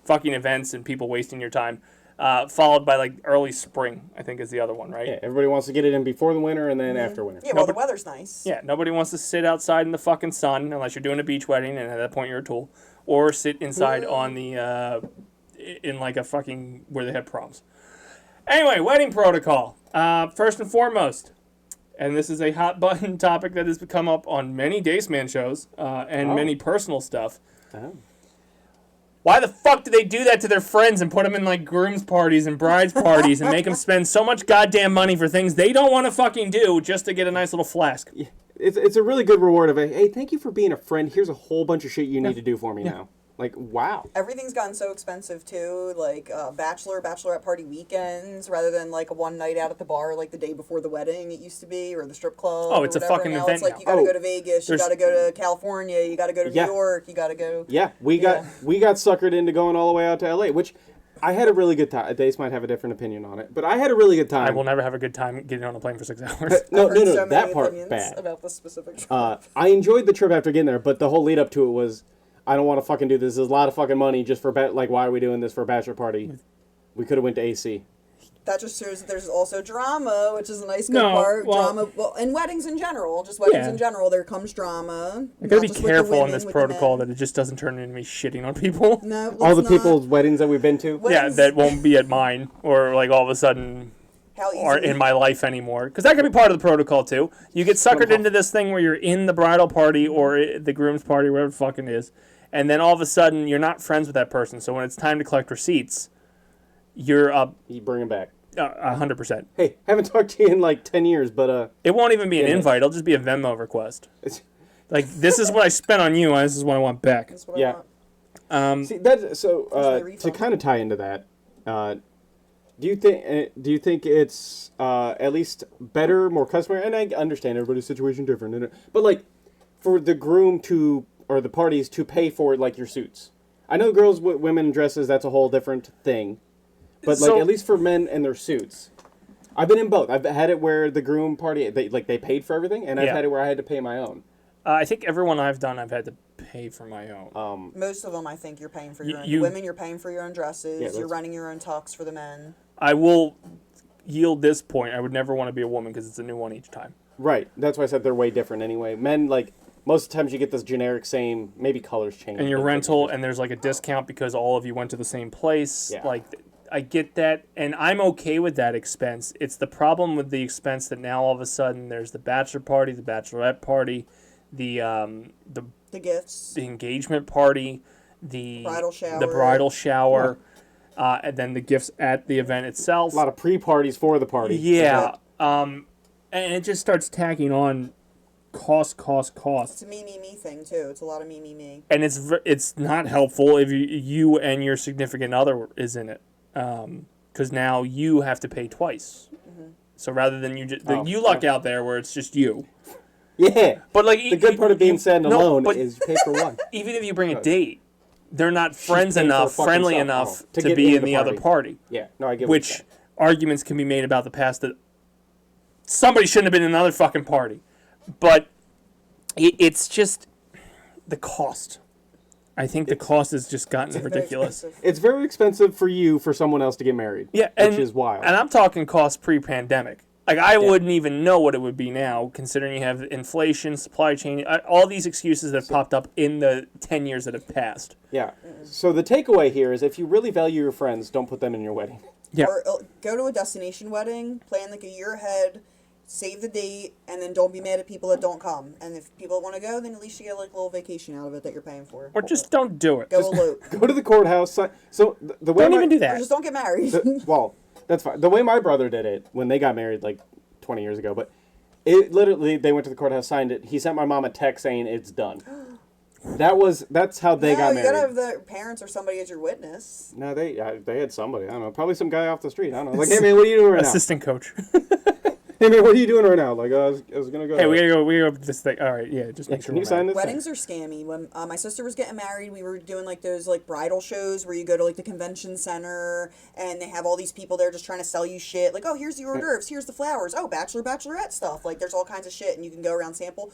fucking events and people wasting your time. Followed by like early spring, I think is the other one, right? Yeah, everybody wants to get it in before the winter and then after winter. Yeah, well, the weather's nice. Yeah, nobody wants to sit outside in the fucking sun unless you're doing a beach wedding, and at that point you're a tool. Or sit inside on the, in like a fucking, where they had proms. Anyway, wedding protocol. First and foremost, and this is a hot button topic that has come up on many Dace Man shows and many personal stuff. Oh. Why the fuck do they do that to their friends and put them in like groom's parties and brides parties and make them spend so much goddamn money for things they don't want to fucking do just to get a nice little flask? Yeah. It's a really good reward of hey, thank you for being a friend. Here's a whole bunch of shit you need to do for me now. Like, wow. Everything's gotten so expensive, too. Like, bachelorette party weekends, rather than, like, a one night out at the bar, like, the day before the wedding it used to be, or the strip club. Oh, it's or a whatever. fucking Now event it's like, now. you gotta go to Vegas, you gotta go to California, you gotta go to New York, you gotta go... Yeah, we got suckered into going all the way out to L.A., which I had a really good time. Dace might have a different opinion on it, but I had a really good time. I will never have a good time getting on a plane for 6 hours. No, so that many part opinions bad. about the specific trip. I enjoyed the trip after getting there, but the whole lead up to it was, I don't want to fucking do this. There's a lot of fucking money just for, like, why are we doing this for a bachelor party? We could have went to AC. That just shows that there's also drama, which is a nice good part. Drama, and weddings in general, just weddings in general, there comes drama. I gotta be careful on this protocol that it just doesn't turn into me shitting on people. No, all the people's weddings that we've been to? Yeah, that won't be at mine, or like all of a sudden are in my life anymore. Because that could be part of the protocol too. You get suckered into this thing where you're in the bridal party or the groom's party, whatever the fucking is, and then all of a sudden you're not friends with that person. So when it's time to collect receipts, you're up. You bring them back. 100%. Hey, haven't talked to you in like 10 years, but it won't even be an invite. It'll just be a Venmo request. Like, this is what I spent on you, and this is what I want back. That's what I want. See, that's so to kind of tie into that. Do you think it's at least better, more customary? And I understand everybody's situation different, but like for the groom or the parties to pay for like your suits. I know girls, women dresses. That's a whole different thing. But like at least for men and their suits, I've been in both. I've had it where the groom party they paid for everything, and I've had it where I had to pay my own. I think everyone I've done, I've had to pay for my own. Most of them, I think you're paying for your own. Women, you're paying for your own dresses. You're running your own tux for the men. I will yield this point. I would never want to be a woman because it's a new one each time. Right. That's why I said they're way different anyway. Men, like, most of the times you get this generic same, maybe colors change. And your rental, and there's like a discount because all of you went to the same place. Yeah. Like, I get that, and I'm okay with that expense. It's the problem with the expense that now all of a sudden there's the bachelor party, the bachelorette party, the gifts, the engagement party, the bridal shower, and then the gifts at the event itself. A lot of pre-parties for the party. Yeah, and it just starts tagging on cost. It's a me thing too. It's a lot of me. And it's not helpful if you and your significant other is in it. Because now you have to pay twice. Mm-hmm. So rather than you luck out there where it's just you. Yeah. But like the good part of being sad and alone is you pay for one. Even if you bring a date, they're not friendly enough to be in the other party. Yeah. No, I get which arguments can be made about the past that somebody shouldn't have been in another fucking party. But it's just the cost. I think the cost has just gotten ridiculous. It's very expensive for you for someone else to get married. Yeah, which is wild. And I'm talking cost pre-pandemic. Like, I wouldn't even know what it would be now, considering you have inflation, supply chain, all these excuses that have popped up in the 10 years that have passed. Yeah. So the takeaway here is if you really value your friends, don't put them in your wedding. Yeah. Or go to a destination wedding, plan like a year ahead, save the date, and then don't be mad at people that don't come. And if people want to go, then at least you get like a little vacation out of it that you're paying for. Or just don't do it. Go Just elope. Go to the courthouse. So the way don't even do that. Or just don't get married. Well, that's fine. The way my brother did it when they got married like 20 years ago, but it literally, they went to the courthouse, signed it. He sent my mom a text saying it's done. That's how they got married. You gotta have the parents or somebody as your witness. No, they had somebody. I don't know. Probably some guy off the street. I don't know. Like, hey man, what are you doing right now? Assistant coach. Hey man, what are you doing right now? Like, I was gonna go. Hey, we gotta go this thing. All right, yeah, just make sure. Can you sign this? Weddings are scammy. When my sister was getting married, we were doing like those like bridal shows where you go to like the convention center and they have all these people there just trying to sell you shit. Like, oh, here's the hors d'oeuvres, here's the flowers. Oh, bachelor, bachelorette stuff. Like, there's all kinds of shit, and you can go around sample.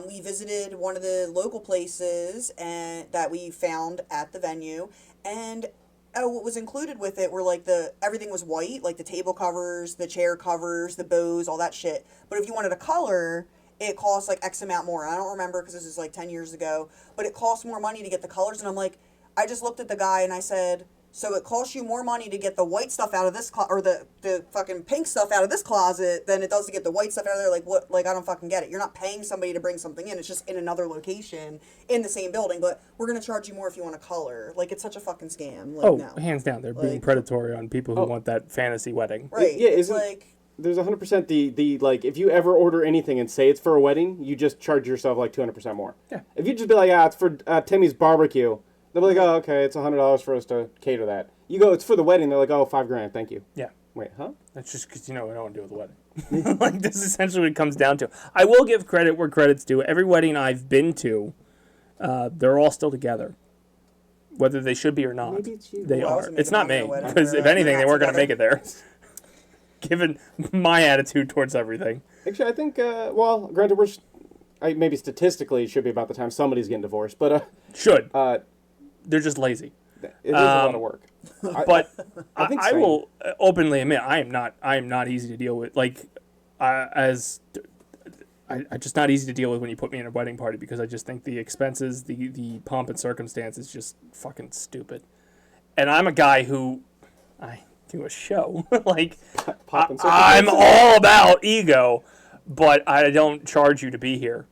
We visited one of the local places and that we found at the venue, and what was included with it were like everything was white, like the table covers, the chair covers, the bows, all that shit. But if you wanted a color, it cost like X amount more. I don't remember because this is like 10 years ago, but it cost more money to get the colors. And I'm like, I just looked at the guy and I said, so it costs you more money to get the white stuff out of this or the fucking pink stuff out of this closet than it does to get the white stuff out of there. Like, what? Like, I don't fucking get it. You're not paying somebody to bring something in. It's just in another location in the same building, but we're going to charge you more if you want a color. Like, it's such a fucking scam. Like, no. Hands down. They're being predatory on people who want that fantasy wedding. Right. Yeah, it's like... There's 100% the like, if you ever order anything and say it's for a wedding, you just charge yourself like 200% more. Yeah. If you just be like, it's for Timmy's barbecue, they'll be like, oh, okay, it's $100 for us to cater that. You go, it's for the wedding. They're like, oh, $5,000, thank you. Yeah. Wait, huh? That's just because, I don't want to do with the wedding. Like, this is essentially what it comes down to. I will give credit where credit's due. Every wedding I've been to, they're all still together. Whether they should be or not. Maybe it's you. They Well, I are. wasn't It's making not fun of me. the wedding. Because if anything, they Not weren't going to make together. it there. Given my attitude towards everything. Actually, I think, granted, maybe statistically it should be about the time somebody's getting divorced, but... Should. They're just lazy. It is a lot of work. But think I same. will openly admit I am not easy to deal with. Like, I'm just not easy to deal with when you put me in a wedding party because I just think the expenses, the pomp and circumstance is just fucking stupid. And I'm a guy who I do a show like I'm all about ego, but I don't charge you to be here.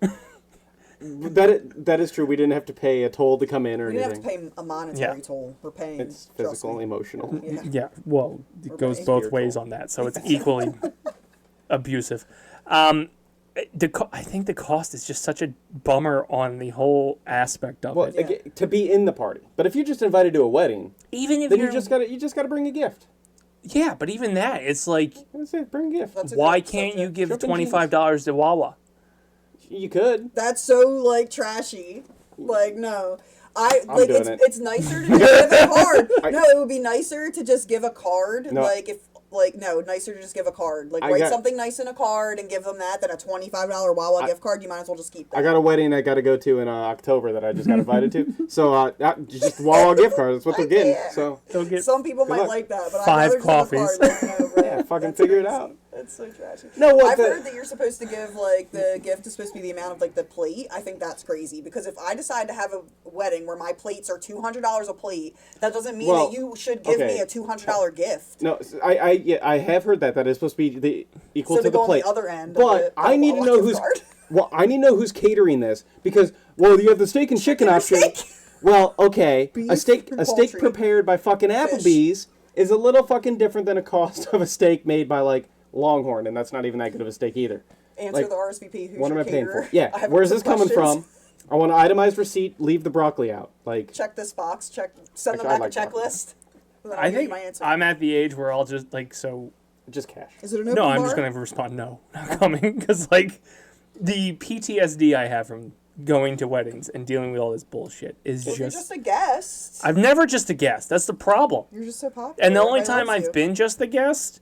That is true. We didn't have to pay a toll to come in or We anything. didn't have to pay a monetary toll. We're paying. It's physical, emotional. Yeah. Yeah, well, it goes paying. both ways on that, so it's equally abusive. I think the cost is just such a bummer on the whole aspect of it. Again, to be in the party, but if you're just invited to a wedding, Even if then you're you just gotta bring a gift. yeah, but even that, it's like, That's it. Bring a gift. That's a why good can't you subject. give Jumping jeans. $25 to Wawa? You could. That's so like trashy. Like no. I'm like doing it. it's nicer to just give a card. No, it would be nicer to just give a card. No. Nicer to just give a card. Like I write got- something nice in a card and give them that than a $25 Wawa gift card. You might as well just keep that. I got a wedding I got to go to in October that I just got invited to. So just Wawa gift card. That's what they're getting. So They'll get Some people might luck. like that, but 5 I'd rather coffees. Give a card. Like, no, bro. yeah, fucking That's figure it crazy. out. That's so trashy. No, what I've the- heard that you're supposed to give like the gift is supposed to be the amount of like the plate. I think that's crazy because if I decide to have a wedding where my plates are $200 a plate, that doesn't mean Well, that you should give okay. me a $200 gift. No, I have heard that is supposed to be equal So to to the go on plate. the other end. But I need to know who's I need to know who's catering this because you have the steak and chicken option. Well, okay, Beef a steak and poultry. prepared by fucking Applebee's is a little fucking different than a cost of a steak made by like Longhorn, and that's not even that good of a steak either. Answer Like, the RSVP. Who's what am your I paying caterer? for? Yeah, I have where's some this coming questions. from? I want an itemized receipt. Leave the broccoli out. Like, Check this box. Send them Actually, I back a like broccoli. checklist. And then I'll I give you think my answer. I'm at the age where I'll just just cash. Is it an open no, I'm bar? just going to respond no, not coming because like the PTSD I have from going to weddings and dealing with all this bullshit is Well, you're just just a guest. I've never just a guest. That's the problem. You're just so popular. And the only Everybody time loves I've you. been just the guest,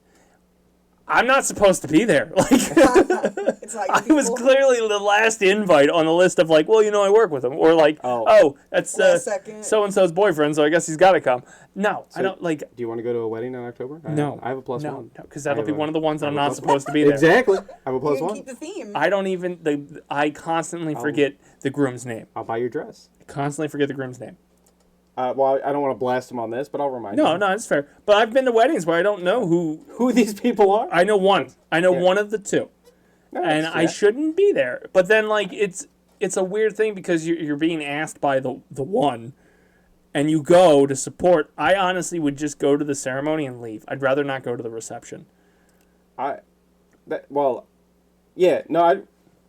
I'm not supposed to be there. Like, It's not your I was people. clearly the last invite on the list of like, well, I work with him, or like, that's Last second. so and so's boyfriend, so I guess he's got to come. No, I don't like. Do you want to go to a wedding in October? No, I have a plus no, one. because that'll be one of the ones that I'm not plus supposed to be there. Exactly. I have a You plus can one. keep the theme. I don't even. I constantly forget the groom's name. I'll buy your dress. I constantly forget the groom's name. Well, I don't want to blast him on this, but I'll remind No, you. no, it's fair. But I've been to weddings where I don't know who these people are. I know one. I know one of the two. and I shouldn't be there. But then, like, it's a weird thing because you're being asked by the one, and you go to support. I honestly would just go to the ceremony and leave. I'd rather not go to the reception.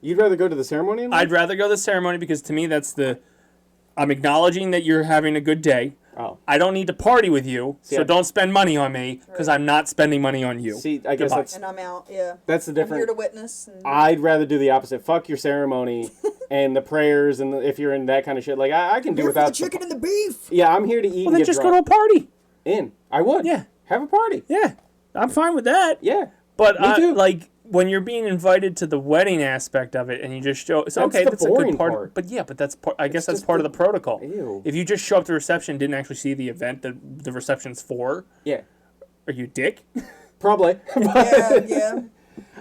You'd rather go to the ceremony and leave? I'd rather go to the ceremony because to me that's I'm acknowledging that you're having a good day. Oh. I don't need to party with you, so don't spend money on me because I'm not spending money on you. See, I guess that's... And I'm out, yeah. That's the difference. I'm here to witness. I'd rather do the opposite. Fuck your ceremony and the prayers and if you're in that kind of shit. Like, I can do without... the chicken and the beef! Yeah, I'm here to eat Well, then and get just drunk. go to a party. I would. Yeah. Have a party. Yeah. I'm fine with that. Yeah. But, Me too. like... When you're being invited to the wedding aspect of it, and you just show, that's a good part. But yeah, but that's part. I guess that's part of the protocol. Ew. If you just show up to the reception, didn't actually see the event that the reception's for. Yeah. Are you a dick? Probably. Yeah.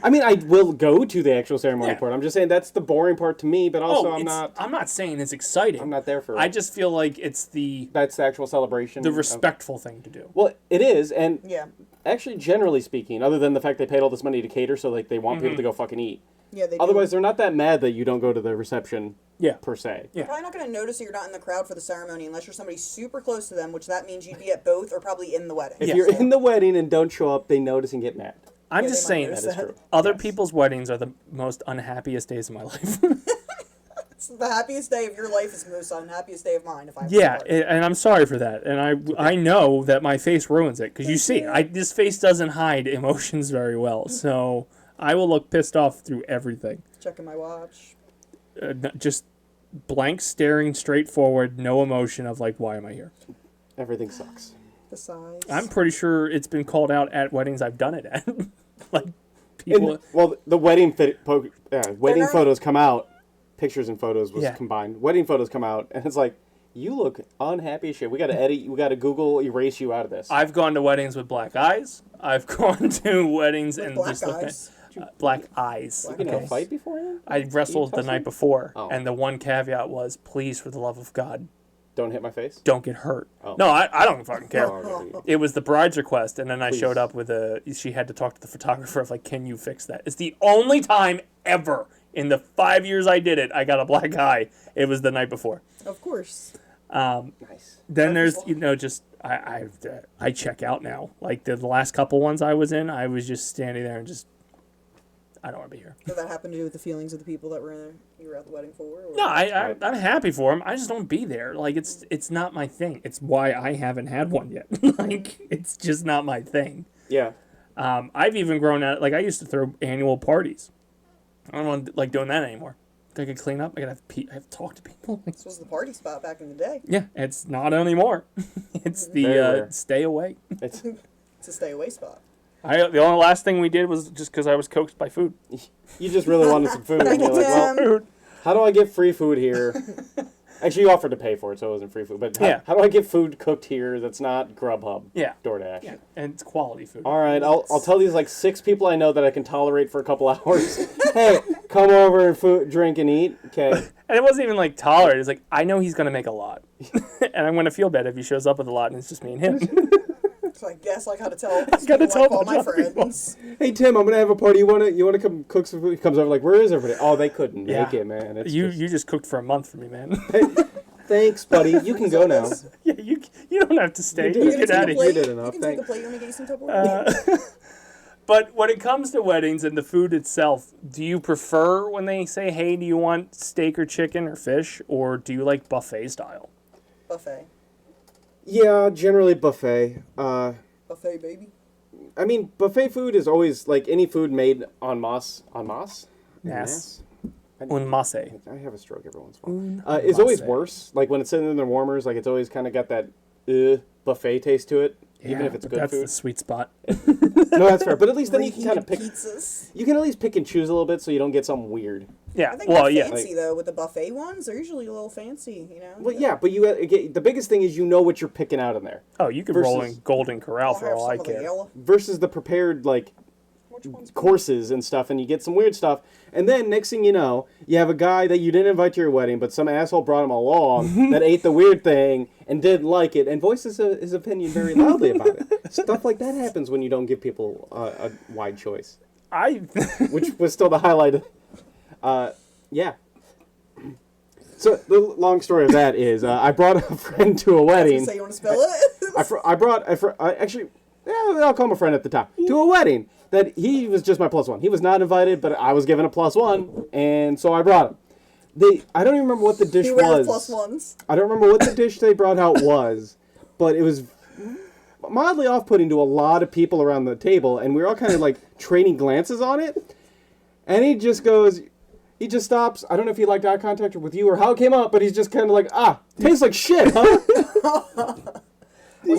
I mean, I will go to the actual ceremony part. I'm just saying that's the boring part to me. But also, I'm not saying it's exciting. I'm not there for it. I just feel like that's the actual celebration. The respectful thing to do. Well, it is, and yeah. Actually, generally speaking, other than the fact they paid all this money to cater, so like they want people to go fucking eat. Yeah, they Otherwise, they're not that mad that you don't go to the reception. Per se. You're probably not going to notice that you're not in the crowd for the ceremony unless you're somebody super close to them, which that means you'd be at both or probably in the wedding. If you're in the wedding and don't show up, they notice and get mad. I'm just saying that is true. Other people's weddings are the most unhappiest days of my life. It's the happiest day of your life is the most unhappiest day of mine. If I and I'm sorry for that. And I know that my face ruins it because you see, this face doesn't hide emotions very well. So I will look pissed off through everything. Checking my watch. Just blank staring straight forward, no emotion of like, why am I here? Everything sucks. The size. I'm pretty sure it's been called out at weddings I've done it at. Like people. The wedding photos come out. Pictures and photos was combined. Wedding photos come out, and it's like, you look unhappy as shit. We got to edit. We got to Google erase you out of this. I've gone to weddings with black eyes. I've gone to weddings with and black just looked eyes. at black eyes. You get in a fight beforehand? I wrestled the night before, Oh. and the one caveat was, please, for the love of God, don't hit my face. Don't get hurt. Oh. No, I don't fucking care. Oh, It was the bride's request, and then I Please. showed up with she had to talk to the photographer of like, can you fix that? It's the only time ever in the 5 years I did it, I got a black eye. It was the night before. Of course. Nice. Then there's, just, I check out now. Like the last couple ones I was in, I was just standing there and just, I don't want to be here. Did that happen to do with the feelings of the people that you were at the wedding for? Or? No, I'm happy for them. I just don't be there. Like, it's not my thing. It's why I haven't had one yet. Like, it's just not my thing. Yeah. I've even grown out, like, I used to throw annual parties. I don't want to like doing that anymore. I could clean up. I gotta have to talk to people. This was the party spot back in the day. Yeah, it's not anymore. It's the stay away. It's a stay away spot. The only last thing we did was just because I was coaxed by food. You just really wanted some food. And you're like, well, how do I get free food here? Actually, you offered to pay for it, so it wasn't free food. But how do I get food cooked here that's not Grubhub? Yeah. DoorDash. Yeah, and it's quality food. All right, I'll tell these like 6 people I know that I can tolerate for a couple hours. Hey, come over and drink and eat. Okay. And it wasn't even like tolerate. It's like, I know he's going to make a lot. And I'm going to feel bad if he shows up with a lot and it's just me and him. So I guess like how to tell. I gotta tell all my friends. Hey Tim, I'm gonna have a party. You wanna come cook some food? He comes over like, where is everybody? Oh, they couldn't make it, man. It's you just cooked for a month for me, man. Hey, thanks, buddy. You can go now. Yeah, you don't have to stay. You Get out of here. You did enough. You can take a plate when you get some Tupperware. But when it comes to weddings and the food itself, do you prefer when they say, hey, do you want steak or chicken or fish? Or do you like buffet style? Buffet. Yeah, generally buffet. Buffet, baby. I mean, buffet food is always like any food made en masse. En masse? Yes. Un masse. I have a stroke every once in a while. It's always worse. Like when it's sitting in the warmers, like it's always kind of got that buffet taste to it. Yeah, even if it's good that's food. That's the sweet spot. No, that's fair. But at least then you can kind of pick. Pizzas. You can at least pick and choose a little bit so you don't get something weird. Yeah, I think they're fancy though with the buffet ones. They're usually a little fancy, you know. Well, yeah, but the biggest thing is you know what you're picking out in there. Oh, you could roll in Golden Corral for all I care. Versus the prepared like courses and stuff, and you get some weird stuff, and then next thing you know, you have a guy that you didn't invite to your wedding, but some asshole brought him along that ate the weird thing and didn't like it, and voices his opinion very loudly about it. Stuff like that happens when you don't give people a wide choice. which was still the highlight. Yeah. So the long story of that is I brought a friend to a wedding. So you want to spell it? I brought actually, yeah, I'll call him a friend at the time, to a wedding that he was just my +1. He was not invited, but I was given a +1, and so I brought him. I don't even remember what the dish was. +1s. I don't remember what the dish they brought out was, but it was mildly off-putting to a lot of people around the table, and we were all kind of like trading glances on it. And he just stops. I don't know if he liked eye contact with you or how it came up, but he's just kind of like, tastes like shit, huh? And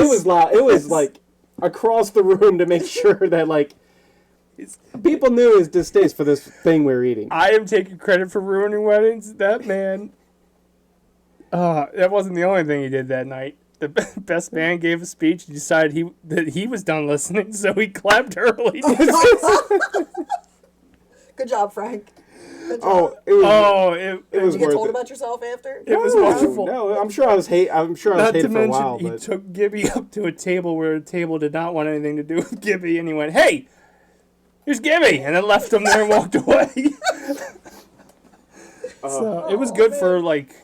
it was loud. It was like across the room to make sure that like people knew his distaste for this thing we were eating. I am taking credit for ruining weddings. That man. That wasn't the only thing he did that night. The best man gave a speech and decided that he was done listening, so he clapped early. Good job, Frank. Good job. It was Did you get worth told it. about yourself after? It was wonderful. No, I'm sure I was hated for a while. He But took Gibby up to a table where the table did not want anything to do with Gibby, and he went, "Hey, here's Gibby," and then left him there and walked away. So it was good for like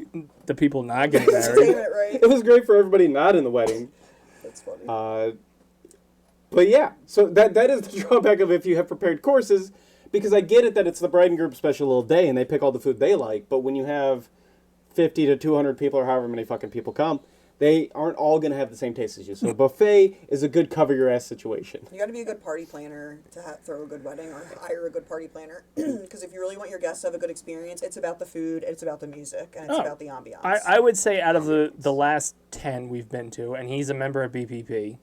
the people not getting married. It was great for everybody not in the wedding. That's funny. But yeah, so that is the drawback of if you have prepared courses, because I get it that it's the bride and groom special little day and they pick all the food they like, but when you have 50 to 200 people or however many fucking people come, they aren't all going to have the same taste as you. So a buffet is a good cover your ass situation. You got to be a good party planner to throw a good wedding or hire a good party planner. Because if you really want your guests to have a good experience, it's about the food, it's about the music, and it's about the ambiance. I would say out of the last 10 we've been to, and he's a member of BPP,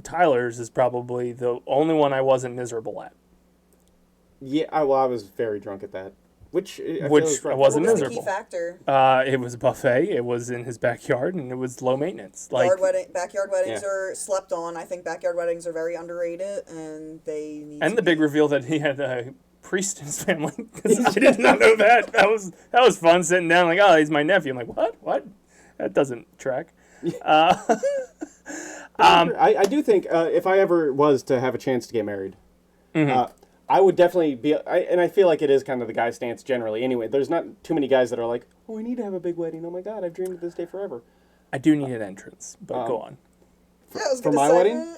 Tyler's is probably the only one I wasn't miserable at. Yeah, I was very drunk at that. Which I wasn't miserable. What was the key factor? It was a buffet. It was in his backyard, and it was low maintenance. Backyard weddings are slept on. I think backyard weddings are very underrated, and they need. And the big reveal that he had a priest in his family, because I did not know that. That was fun sitting down like, oh, he's my nephew. I'm like, what? That doesn't track. I do think if I ever was to have a chance to get married, I would definitely be, and I feel like it is kind of the guy stance generally. Anyway, there's not too many guys that are like, oh, I need to have a big wedding. Oh my God, I've dreamed of this day forever. I do need an entrance, but go on. For my wedding?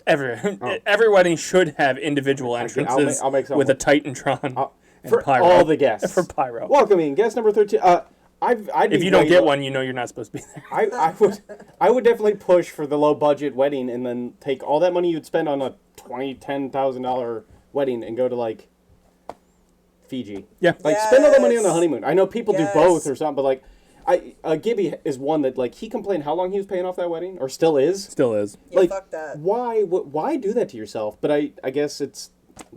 Every wedding should have individual entrances I'll make with a Titantron for pyro. all the guests. For pyro. Welcoming guest number 13. If you don't get one, you know you're not supposed to be there. I would definitely push for the low budget wedding and then take all that money you'd spend on a $10,000 wedding and go to like Fiji. Yeah. Spend all the money on the honeymoon. I know people do both or something, but like Gibby is one that like he complained how long he was paying off that wedding or still is. Still is. Yeah, like fuck that. Why do that to yourself? But I guess it's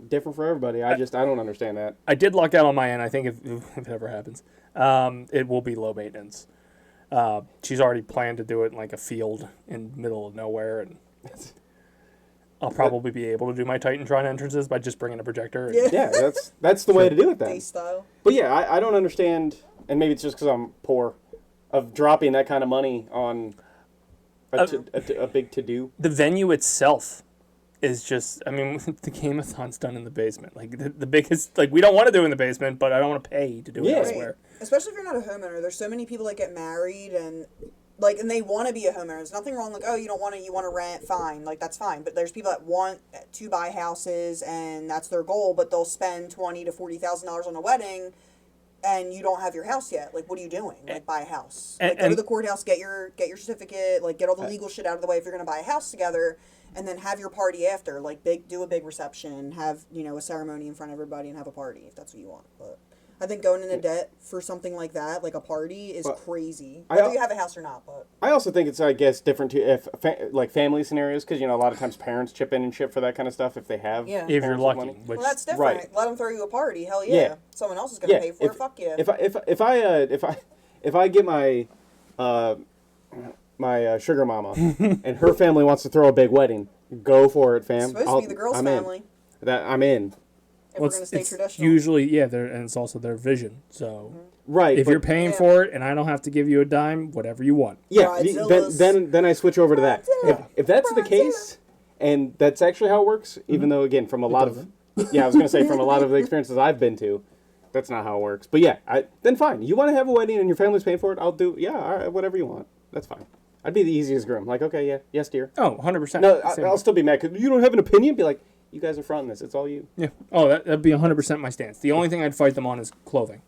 different for everybody. I don't understand that. I did luck out on my end. I think if it ever happens, it will be low maintenance. She's already planned to do it in like a field in the middle of nowhere, and I'll probably be able to do my Titantron entrances by just bringing a projector. Yeah, that's the way to do it then. Dace style. But yeah, I don't understand, and maybe it's just because I'm poor, of dropping that kind of money on a big to-do. The venue itself is just, I mean, the game-a-thon's done in the basement. Like, the biggest, like, we don't want to do it in the basement, but I don't want to pay to do it elsewhere. Right. Especially if you're not a homeowner. There's so many people that get married and they want to be a homeowner. There's nothing wrong. Like, oh, you want to rent, fine. Like, that's fine. But there's people that want to buy houses, and that's their goal. But they'll spend $20,000 to $40,000 on a wedding, and you don't have your house yet. Like, what are you doing? Like, buy a house. Like, go to the courthouse, get your certificate. Like, get all the legal shit out of the way if you're gonna buy a house together, and then have your party after. Like, do a big reception, have a ceremony in front of everybody, and have a party if that's what you want. But I think going into debt for something like that, like a party, is crazy. Whether you have a house or not, but I also think it's, I guess, different too if like family scenarios, because a lot of times parents chip in and ship for that kind of stuff if they have. Yeah. If you're lucky. Money. Well, that's different. Right. Let them throw you a party. Hell yeah. Someone else is gonna pay for it. Fuck yeah. If I get my my sugar mama and her family wants to throw a big wedding, go for it, fam. It's supposed to be the girl's family. I'm in. If we're going to stay traditional. Usually, and it's also their vision. So, right. If you're paying for it and I don't have to give you a dime, whatever you want. Yeah. Then I switch over to that. If that's the case, And that's actually how it works, even though, again, from a lot of... Yeah, I was going to say, from a lot of the experiences I've been to, that's not how it works. But yeah, then fine. You want to have a wedding and your family's paying for it, I'll do... Yeah, all right, whatever you want. That's fine. I'd be the easiest groom. Like, okay, yeah, yes, dear. Oh, 100%. No, I'll still be mad because you don't have an opinion. Be like, you guys are fronting this. It's all you. Yeah. Oh, that'd be 100% my stance. The only thing I'd fight them on is clothing.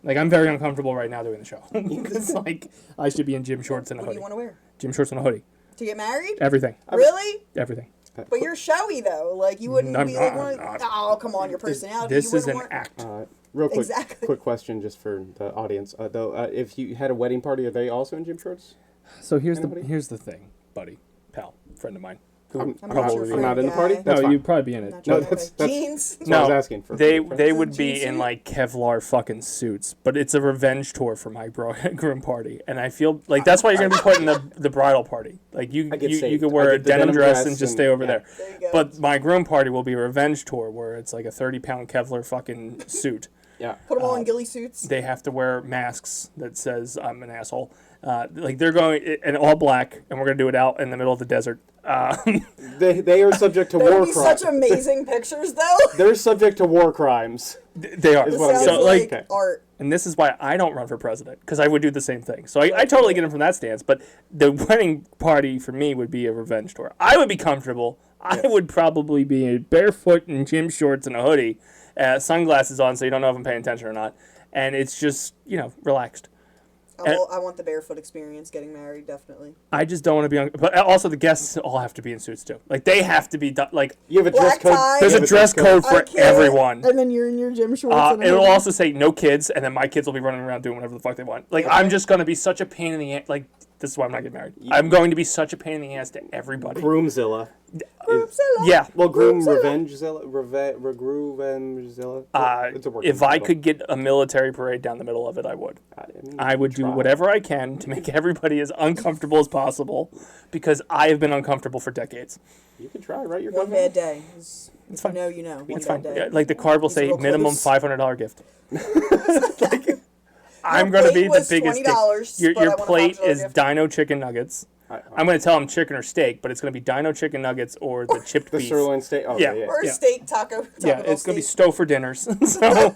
Like, I'm very uncomfortable right now doing the show. It's like, I should be in gym shorts and a hoodie. What do you want to wear? Gym shorts and a hoodie. To get married? Everything. Really? Everything. But you're showy, though. Like, you wouldn't be like, oh, come on, your personality. This is an act. Real quick, Exactly. quick question just for the audience. Though, if you had a wedding party, are they also in gym shorts? So here's the thing, buddy, pal, friend of mine. I'm not in the party? No, you'd probably be in it. No, that's jeans. what I was asking for. They would be in like Kevlar fucking suits, but it's a revenge tour for my groom party, and I feel like that's why you're gonna be put in the bridal party. Like you could wear a denim dress and just stay over there. There you go. But my groom party will be a revenge tour where it's like a 30-pound Kevlar fucking suit. Yeah. Put them all in ghillie suits. They have to wear masks that says I'm an asshole. Like they're going in all black, and we're gonna do it out in the middle of the desert. They are subject to war There would be crimes. such amazing pictures, though. They're subject to war crimes. They are. This sounds like art. And this is why I don't run for president, because I would do the same thing. So I totally get him from that stance. But the wedding party for me would be a revenge tour. I would be comfortable. I would probably be barefoot in gym shorts and a hoodie, sunglasses on, so you don't know if I'm paying attention or not. And it's just, relaxed. I want the barefoot experience getting married, definitely. I just don't want to be but also the guests all have to be in suits too. Like they have to be like you have a dress code. There's a dress code for everyone. And then you're in your gym shorts. It'll also say no kids, and then my kids will be running around doing whatever the fuck they want. Like I'm just gonna be such a pain in the ass. Like this is why I'm not getting married. I'm going to be such a pain in the ass to everybody. Groomzilla. Yeah. Well, groom revengezilla. Revengezilla. It's a If I could get a military parade down the middle of it, I would. I would do whatever I can to make everybody as uncomfortable as possible, because I have been uncomfortable for decades. You can try, right? One bad day. It's fine. You know. It's fine. Yeah, like the card will say minimum $500 gift. I'm going to be the biggest gift. Your plate is dino chicken nuggets. I'm going to tell them chicken or steak, but it's going to be dino chicken nuggets or the chipped beef. The sirloin steak? Okay, yeah. Or steak taco. Yeah, it's going to be stove for dinners. So.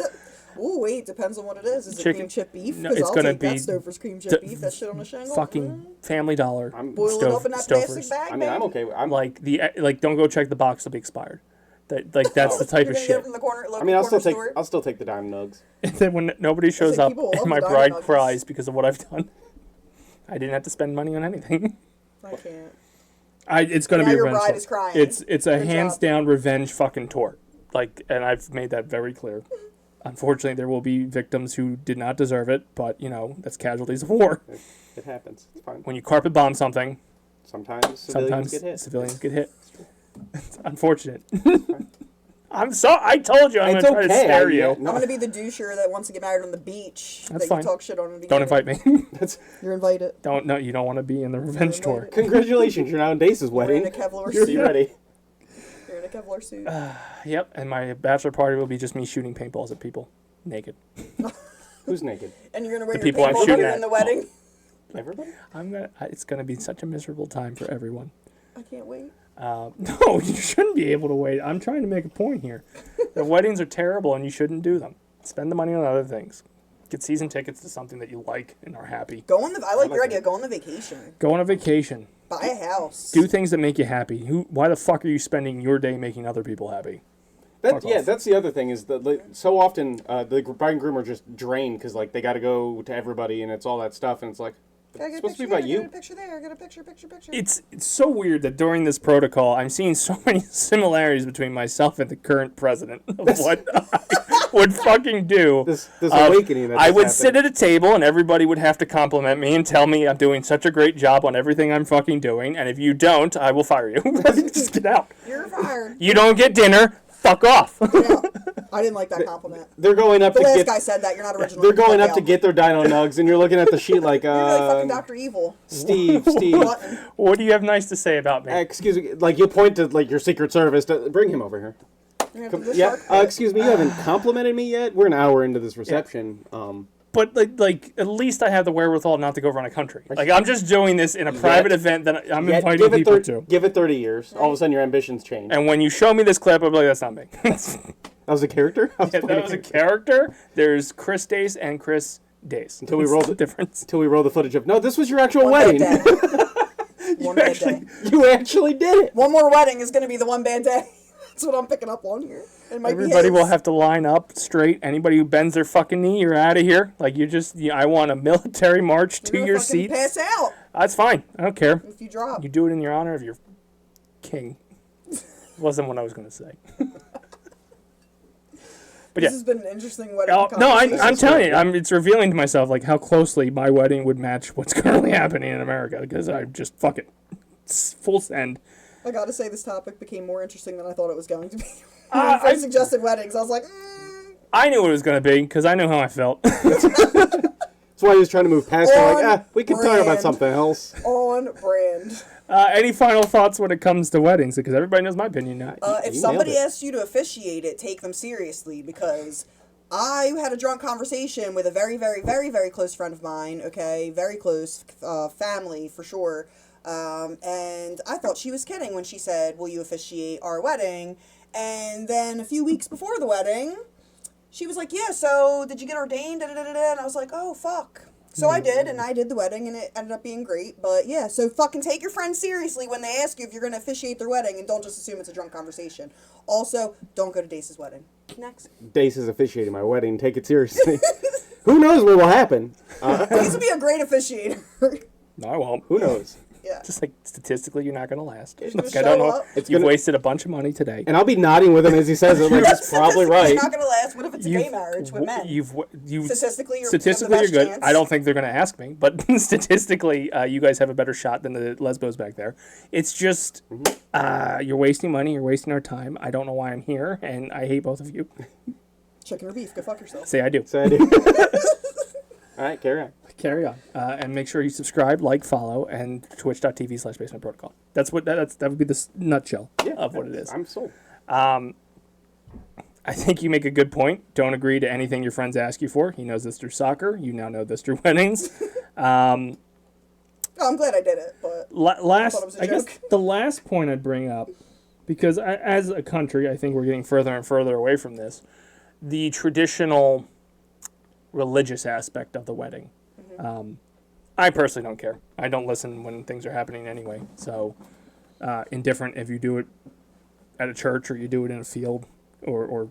Ooh, wait, depends on what it is. Is it cream chip beef? No, it's going to be that Stouffer's cream chip beef. That shit on the shingle. Fucking Family Dollar. Boil it up in that plastic bag. I mean, I'm okay. Like don't go check the box; it'll be expired. That's the type of shit. I'll still take the dime nugs. And then when nobody shows up and my bride cries because of what I've done, I didn't have to spend money on anything. I can't. It's gonna be a your revenge. bride is crying. It's a hands down revenge fucking tour. And I've made that very clear. Unfortunately, there will be victims who did not deserve it, but that's casualties of war. It happens. It's fine. When you carpet bomb something, sometimes civilians get hit. It's unfortunate. I told you I'm going to try to scare you. I'm going to be the doucher that wants to get married on the beach. That's fine. You talk shit on. Don't invite me. You're invited. You don't want to be in the revenge tour. Congratulations, you're now in Dace's wedding. You're in a Kevlar suit. You're ready. You're in a Kevlar suit. Yep, and my bachelor party will be just me shooting paintballs at people, naked. Who's naked? And you're going to wear the your people I'm paintball shooting in the wedding? Everybody? It's gonna be such a miserable time for everyone. I can't wait. No, you shouldn't be able to wait. I'm trying to make a point here. The weddings are terrible, and you shouldn't do them. Spend the money on other things. Get season tickets to something that you like and are happy. I like your idea. Go on the vacation. Go on a vacation. Buy a house. Do things that make you happy. Why the fuck are you spending your day making other people happy? That's the other thing is that so often the bride and groom are just drained because they got to go to everybody and it's all that stuff and it's like. It's supposed to be about you. Get a picture there. Get a picture. It's so weird that during this protocol, I'm seeing so many similarities between myself and the current president of what I would fucking do. This awakening. I would sit at a table and everybody would have to compliment me and tell me I'm doing such a great job on everything I'm fucking doing. And if you don't, I will fire you. Just get out. You're fired. You don't get dinner. Fuck off. Yeah. I didn't like that compliment. They're going up the to last get. guy said that. You're not original. They're going up to get their dino nugs, and you're looking at the sheet like. You're like fucking Dr. Evil. Steve. What do you have nice to say about me? Excuse me. You point to your Secret Service. Bring him over here. Excuse me. You haven't complimented me yet. We're an hour into this reception. But like at least I have the wherewithal not to go run a country. Like I'm just doing this in a private event that I'm inviting people to. Give it 30 years. All of a sudden your ambitions change. And when you show me this clip, I'll be like, that's not me. That was a character? That was a character. There's Chris Dace and Chris Dace. Until we roll the difference. Until we roll the footage of, no, this was your actual wedding. One bad day. You actually did it. One more wedding is going to be the one bad day. That's what I'm picking up on here. Everybody will have to line up straight. Anybody who bends their fucking knee, you're out of here. Like I want a military march to your seats. Pass out. That's fine. I don't care. If you drop. You do it in your honor of your king. Wasn't what I was going to say. But this has been an interesting wedding. No, I'm telling you, it's revealing to myself like how closely my wedding would match what's currently happening in America because I just fuck it, it's full send. I gotta say, this topic became more interesting than I thought it was going to be. I suggested weddings. I was like, I knew what it was going to be because I knew how I felt. That's why he was trying to move past it. Like, we can talk about something else. On brand. Any final thoughts when it comes to weddings? Because everybody knows my opinion now. If somebody asks you to officiate it, take them seriously because I had a drunk conversation with a very, very, very, very close friend of mine, okay? Very close, family for sure. And I thought she was kidding when she said, will you officiate our wedding? And then a few weeks before the wedding, she was like, yeah, so did you get ordained? Da, da, da, da. And I was like, oh, fuck. So I did, and I did the wedding, and it ended up being great. But yeah, so fucking take your friends seriously when they ask you if you're going to officiate their wedding, and don't just assume it's a drunk conversation. Also, don't go to Dace's wedding. Next. Dace is officiating my wedding. Take it seriously. Who knows what will happen? Dace will be a great officiator. No, I won't. Who knows? Yeah. Just like statistically, you're not going to last. Like, I don't know. You've wasted a bunch of money today. And I'll be nodding with him as he says it. Like, he's probably right. It's not going to last. What if it's a gay marriage with men? Statistically, you're good. Chance. I don't think they're going to ask me, but statistically, you guys have a better shot than the lesbos back there. It's just you're wasting money. You're wasting our time. I don't know why I'm here, and I hate both of you. Chicken or beef? Go fuck yourself. Say I do. Say I do. All right, carry on. Carry on. And make sure you subscribe, like, follow, and twitch.tv/Basement Protocol. That would be the nutshell of what it is. I'm sold. I think you make a good point. Don't agree to anything your friends ask you for. He knows this through soccer. You now know this through weddings. I'm glad I did it, but I guess the last point I'd bring up, because as a country, I think we're getting further and further away from this, the traditional religious aspect of the wedding. I personally don't care. I don't listen when things are happening anyway. So, indifferent if you do it at a church or you do it in a field or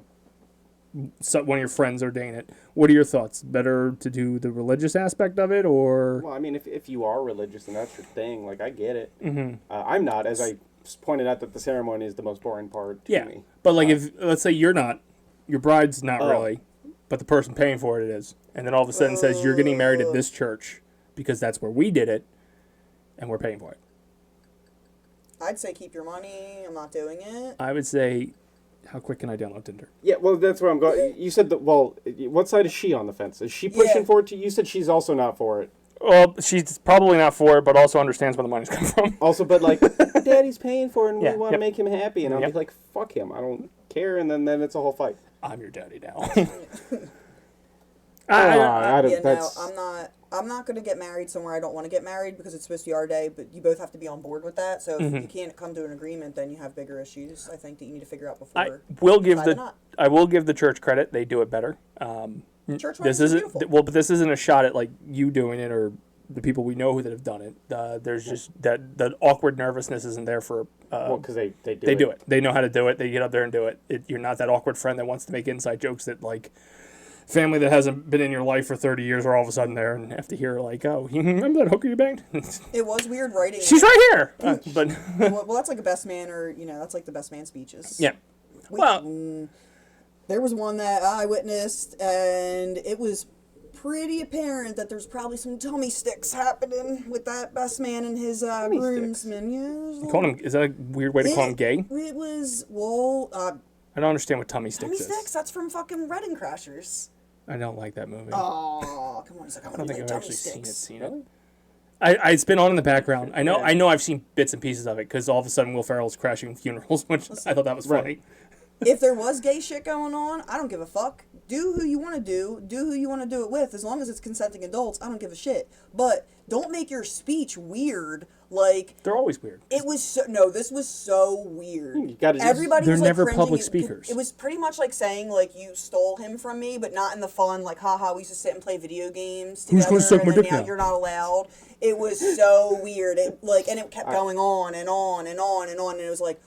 one of your friends ordain it. What are your thoughts? Better to do the religious aspect of it or? Well, I mean, if you are religious and that's your thing, like, I get it. I'm not, as I pointed out that the ceremony is the most boring part to me. But like if, let's say you're not, your bride's not really, but the person paying for it is. And then all of a sudden says, you're getting married at this church because that's where we did it, and we're paying for it. I'd say keep your money. I'm not doing it. I would say, how quick can I download Tinder? Yeah, well, that's where I'm going. You said that, well, what side is she on the fence? Is she pushing for it? You said she's also not for it. Well, she's probably not for it, but also understands where the money's coming from. Also, but like, Daddy's paying for it, and we want to make him happy. And I'll be like, fuck him. I don't care. And then it's a whole fight. I'm your daddy now. I'm not going to get married somewhere I don't want to get married because it's supposed to be our day, but you both have to be on board with that. So if you can't come to an agreement, then you have bigger issues, I think, that you need to figure out before. I will give the church credit. They do it better. Church this isn't beautiful. But this isn't a shot at like you doing it or the people we know that have done it. There's just that the awkward nervousness isn't there for. Because they do it. They know how to do it. They get up there and do it. You're not that awkward friend that wants to make inside jokes that like. Family that hasn't been in your life for 30 years are all of a sudden there and have to hear like, oh, you remember that hooker you banged? It was weird writing. She's right here. But well, that's like a best man, or that's like the best man speeches. Yeah. There was one that I witnessed, and it was pretty apparent that there's probably some tummy sticks happening with that best man and his groomsmen. Yeah. Is that a weird way to call him gay? It was I don't understand what tummy sticks is. Tummy sticks? That's from fucking Wedding Crashers. I don't like that movie. Oh, come on! He's like, I don't think I've actually seen it. It's been on in the background. I know I've seen bits and pieces of it because all of a sudden Will Ferrell's crashing funerals, which I thought that was funny. if there was gay shit going on, I don't give a fuck. Do who you want to do who you want to do it with. As long as it's consenting adults, I don't give a shit. But don't make your speech weird. Like, they're always weird. It was this was so weird. You gotta Everybody they're was never like public cringing. speakers. It was pretty much like saying like you stole him from me, but not in the fun like haha. We used to sit and play video games together, Who's gonna suck my and then dick now now? you're not allowed. It was so weird. It kept going on and on and on and on, and it was like.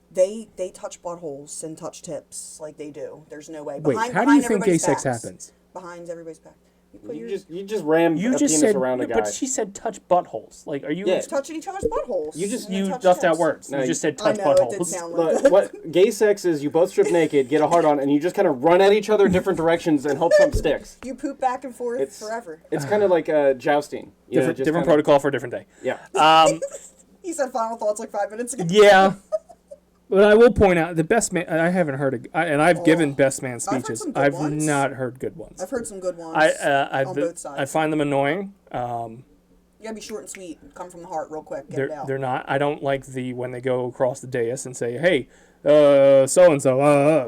They touch buttholes and touch tips like they do. There's no way. Wait, how do you think gay sex backs. happens? Behind everybody's back. You just ram a penis around a guy. But she said touch buttholes. Like, are you touching each other's buttholes? You left out words. No, you just said I touch know, buttholes. it did sound like Look, that. what gay sex is, you both strip naked, get a hard on, and you just kind of run at each other in different directions and hope something sticks. You poop back and forth forever. It's kind of like jousting. You know, Different protocol for a different day. Yeah. He said final thoughts like 5 minutes ago. Yeah. But I will point out the best man. I haven't heard, and I've given best man I've heard speeches. some good I've ones. not heard good ones. I've heard some good ones on both sides. I find them annoying. You gotta be short and sweet. Come from the heart real quick. Get it out. They're not. I don't like when they go across the dais and say, "Hey, so and so,"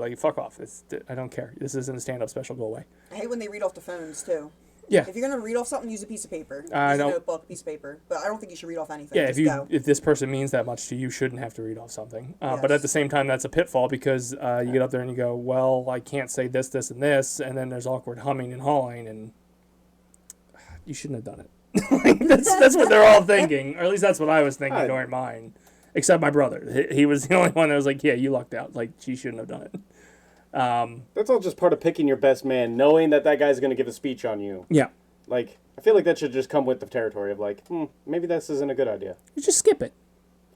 like fuck off. I don't care. This isn't a stand-up special. Go away. I hate when they read off the phones too. Yeah. If you're gonna read off something, use a piece of paper. Use I a don't- notebook, piece of paper. But I don't think you should read off anything. Yeah, Just go. if this person means that much to you, you shouldn't have to read off something. But at Yes. the same time, that's a pitfall because you get up there and you go, well, I can't say this, this, and this, and then there's awkward humming and hawing, and you shouldn't have done it. that's what they're all thinking, or at least that's what I was thinking during mine. Except my brother, he was the only one that was like, yeah, you lucked out. Like, she shouldn't have done it. That's all just part of picking your best man, knowing that guy's going to give a speech on you. Yeah. Like, I feel like that should just come with the territory of like, maybe this isn't a good idea. You just skip it.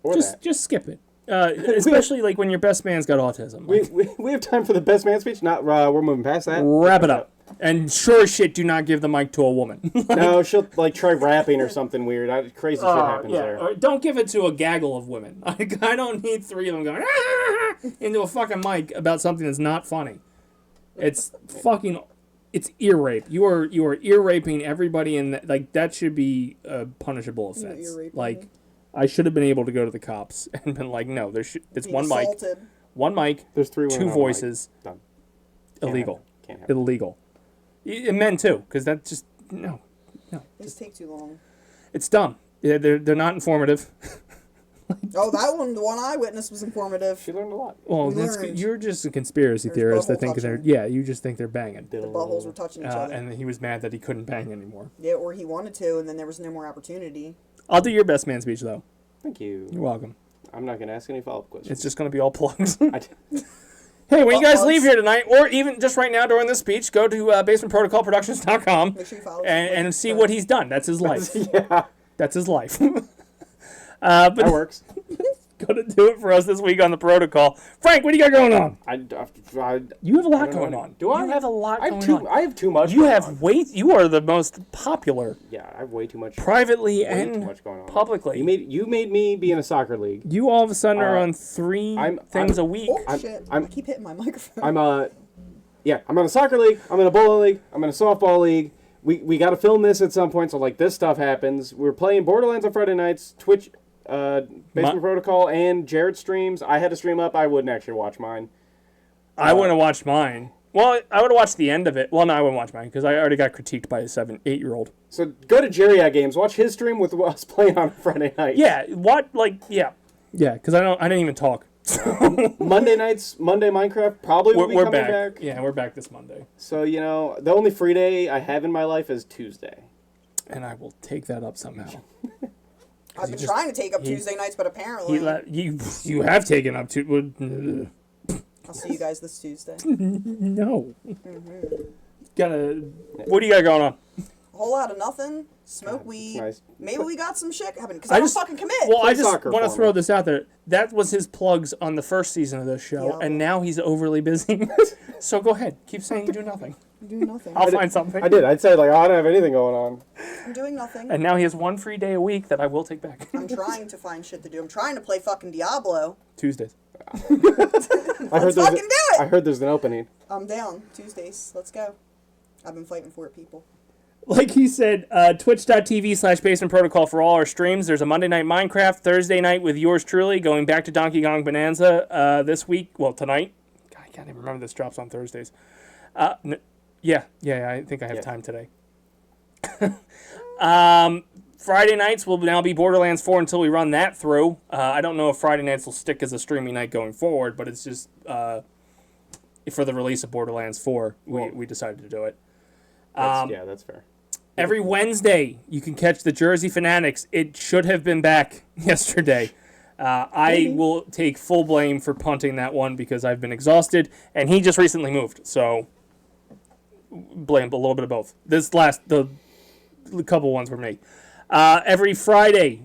Or Just skip it. Especially like when your best man's got autism. Like, we have time for the best man speech. Not we're moving past that. wrap it up. And sure as shit, do not give the mic to a woman. No, she'll like try rapping or something weird. Crazy shit happens there. Or don't give it to a gaggle of women. I don't need 3 of them going into a fucking mic about something that's not funny. It's ear rape. You are ear raping everybody, and that should be a punishable offense. Like, I should have been able to go to the cops and been like, no, it's one mic, There's 3 women 2 on a voices, mic. Done. illegal, Can't happen. illegal. And men too, because that's just no. They just take too long. It's dumb. Yeah, they're not informative. Oh, that one, the one I witnessed was informative. She learned a lot. Well, you're just a conspiracy theorist that think butthole you just think they're banging. The buttholes were touching each other. And he was mad that he couldn't bang anymore. Yeah, or he wanted to, and then there was no more opportunity. I'll do your best man speech though. Thank you. You're welcome. I'm not going to ask any follow-up questions. It's just going to be all plugs. Hey, when you guys leave here tonight, or even just right now during this speech, go to basementprotocolproductions.com and see what he's done. That's his life. Yeah. That's his life. That works. Going to do it for us this week on the protocol. Frank, what do you got going on? You have a lot going on. Do I? You have a lot going on. I have too much. You have you are the most popular. Yeah, I have way too much. Privately way and too much going on. publicly. You made me be in a soccer league. You all of a sudden are on 3 things a week. Oh, shit. I keep hitting my microphone. I'm in a soccer league. I'm in a bowling league. I'm in a softball league. We got to film this at some point, so like this stuff happens. We're playing Borderlands on Friday nights. Twitch, Basement Protocol, and Jared streams. I had to stream up. I wouldn't actually watch mine. I wouldn't have watched mine. Well, I would have watched the end of it. Well, no, I wouldn't watch mine because I already got critiqued by a 8-year-old. So go to Jerry at Games. Watch his stream with us playing on Friday night. Yeah, yeah, because I didn't even talk. Monday Minecraft probably will be we're coming back. Yeah, we're back this Monday. So the only free day I have in my life is Tuesday, and I will take that up somehow. I've been trying to take up Tuesday nights, but apparently you have taken up to. I'll see you guys this Tuesday. No. What do you got going on? A whole lot of nothing. Smoke weed. Nice. Maybe we got some shit happening because I don't fucking commit. Well, I just want to throw this out there. That was his plugs on the first season of this show, and now he's overly busy. So go ahead. Keep saying you do nothing. I'm doing nothing. I'll find something. I did. I'd say, I don't have anything going on. I'm doing nothing. And now he has 1 free day a week that I will take back. I'm trying to find shit to do. I'm trying to play fucking Diablo. Tuesdays. Let's fucking do it! I heard there's an opening. I'm down. Tuesdays. Let's go. I've been fighting for it, people. Like he said, twitch.tv/Basement Protocol for all our streams. There's a Monday night Minecraft, Thursday night with yours truly, going back to Donkey Kong Bonanza this week. Well, tonight. God, I can't even remember this drops on Thursdays. Yeah, I think I have time today. Friday nights will now be Borderlands 4 until we run that through. I don't know if Friday nights will stick as a streaming night going forward, but it's just for the release of Borderlands 4, we decided to do it. That's fair. Every Wednesday, you can catch the Jersey Fanatics. It should have been back yesterday. I will take full blame for punting that one because I've been exhausted, and he just recently moved, so blame a little bit of both. The couple ones were me. Every Friday,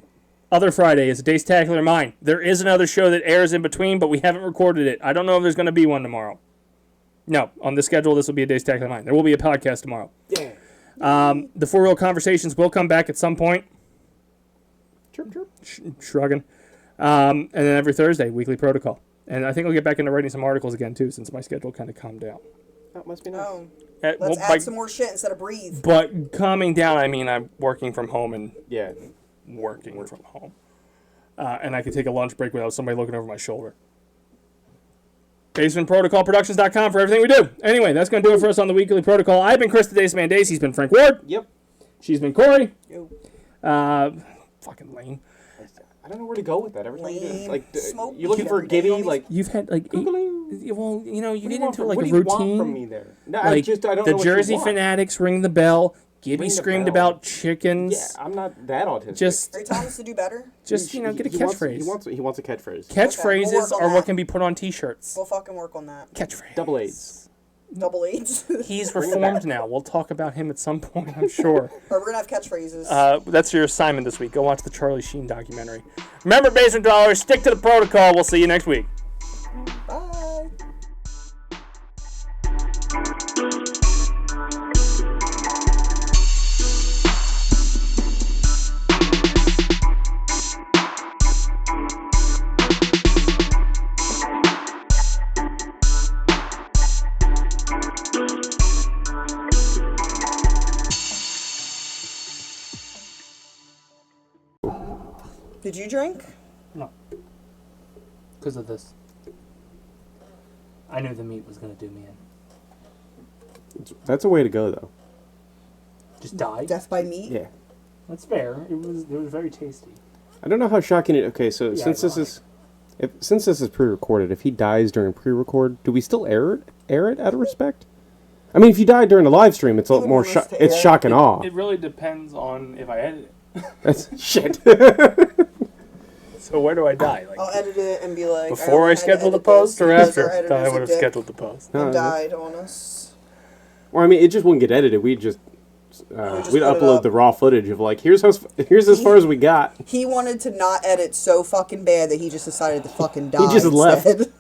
other Friday, is a Dace Tackler Mine. There is another show that airs in between, but we haven't recorded it. I don't know if there's going to be one tomorrow. No, on the schedule, this will be a Dace Tackler Mine. There will be a podcast tomorrow. Yeah. The For Real Conversations will come back at some point. Chirp. Shrugging. And then every Thursday, Weekly Protocol. And I think I'll get back into writing some articles again, too, since my schedule kind of calmed down. That must be nice. Oh. Let's add some more shit instead of breathe. But calming down, I mean I'm working from home and working from home. And I can take a lunch break without somebody looking over my shoulder. BasementProtocolProductions.com for everything we do. Anyway, that's going to do it for us on the Weekly Protocol. I've been Chris the Dace Man Dace. He's been Frank Ward. Yep. She's been Corey. Yo. Fucking lame. I don't know where to go with that. Every time you do it, like, Smoke you're looking for Gibby, like... You've had, like, well, you know, you get into, like, what a do you routine. want from me there? No, Like, I don't the know what Jersey you want. Fanatics ring the bell. Gibby Ring the screamed bell. about chickens. Yeah, I'm not that autistic. Just, Are you telling us to do better? get a catchphrase. He wants a catchphrase. Catchphrases we'll work on are what that. can be put on T-shirts. We'll fucking work on that. Catchphrase. Double Aids. Double AIDS. He's reformed now. We'll talk about him at some point, I'm sure. Or we're going to have catchphrases. That's your assignment this week. Go watch the Charlie Sheen documentary. Remember, Basement Dwellers, stick to the protocol. We'll see you next week. Bye. Did you drink? No. Because of this. I knew the meat was going to do me in. That's a way to go, though. Just die? Death by meat? Yeah. That's fair. It was very tasty. I don't know how shocking it... Okay, so since this is pre-recorded, if he dies during pre-record, do we still air it out of respect? I mean, if you die during the live stream, it's a lot more... It's shock and awe. It really depends on if I edit it. That's shit. So where do I die? Like, I'll edit it and be like... before I schedule the post or after? I would have scheduled the post. And died on us. Or, I mean, it just wouldn't get edited. We'd just we'd upload the raw footage of, like, here's as far as we got. He wanted to not edit so fucking bad that he just decided to fucking die He just left. instead.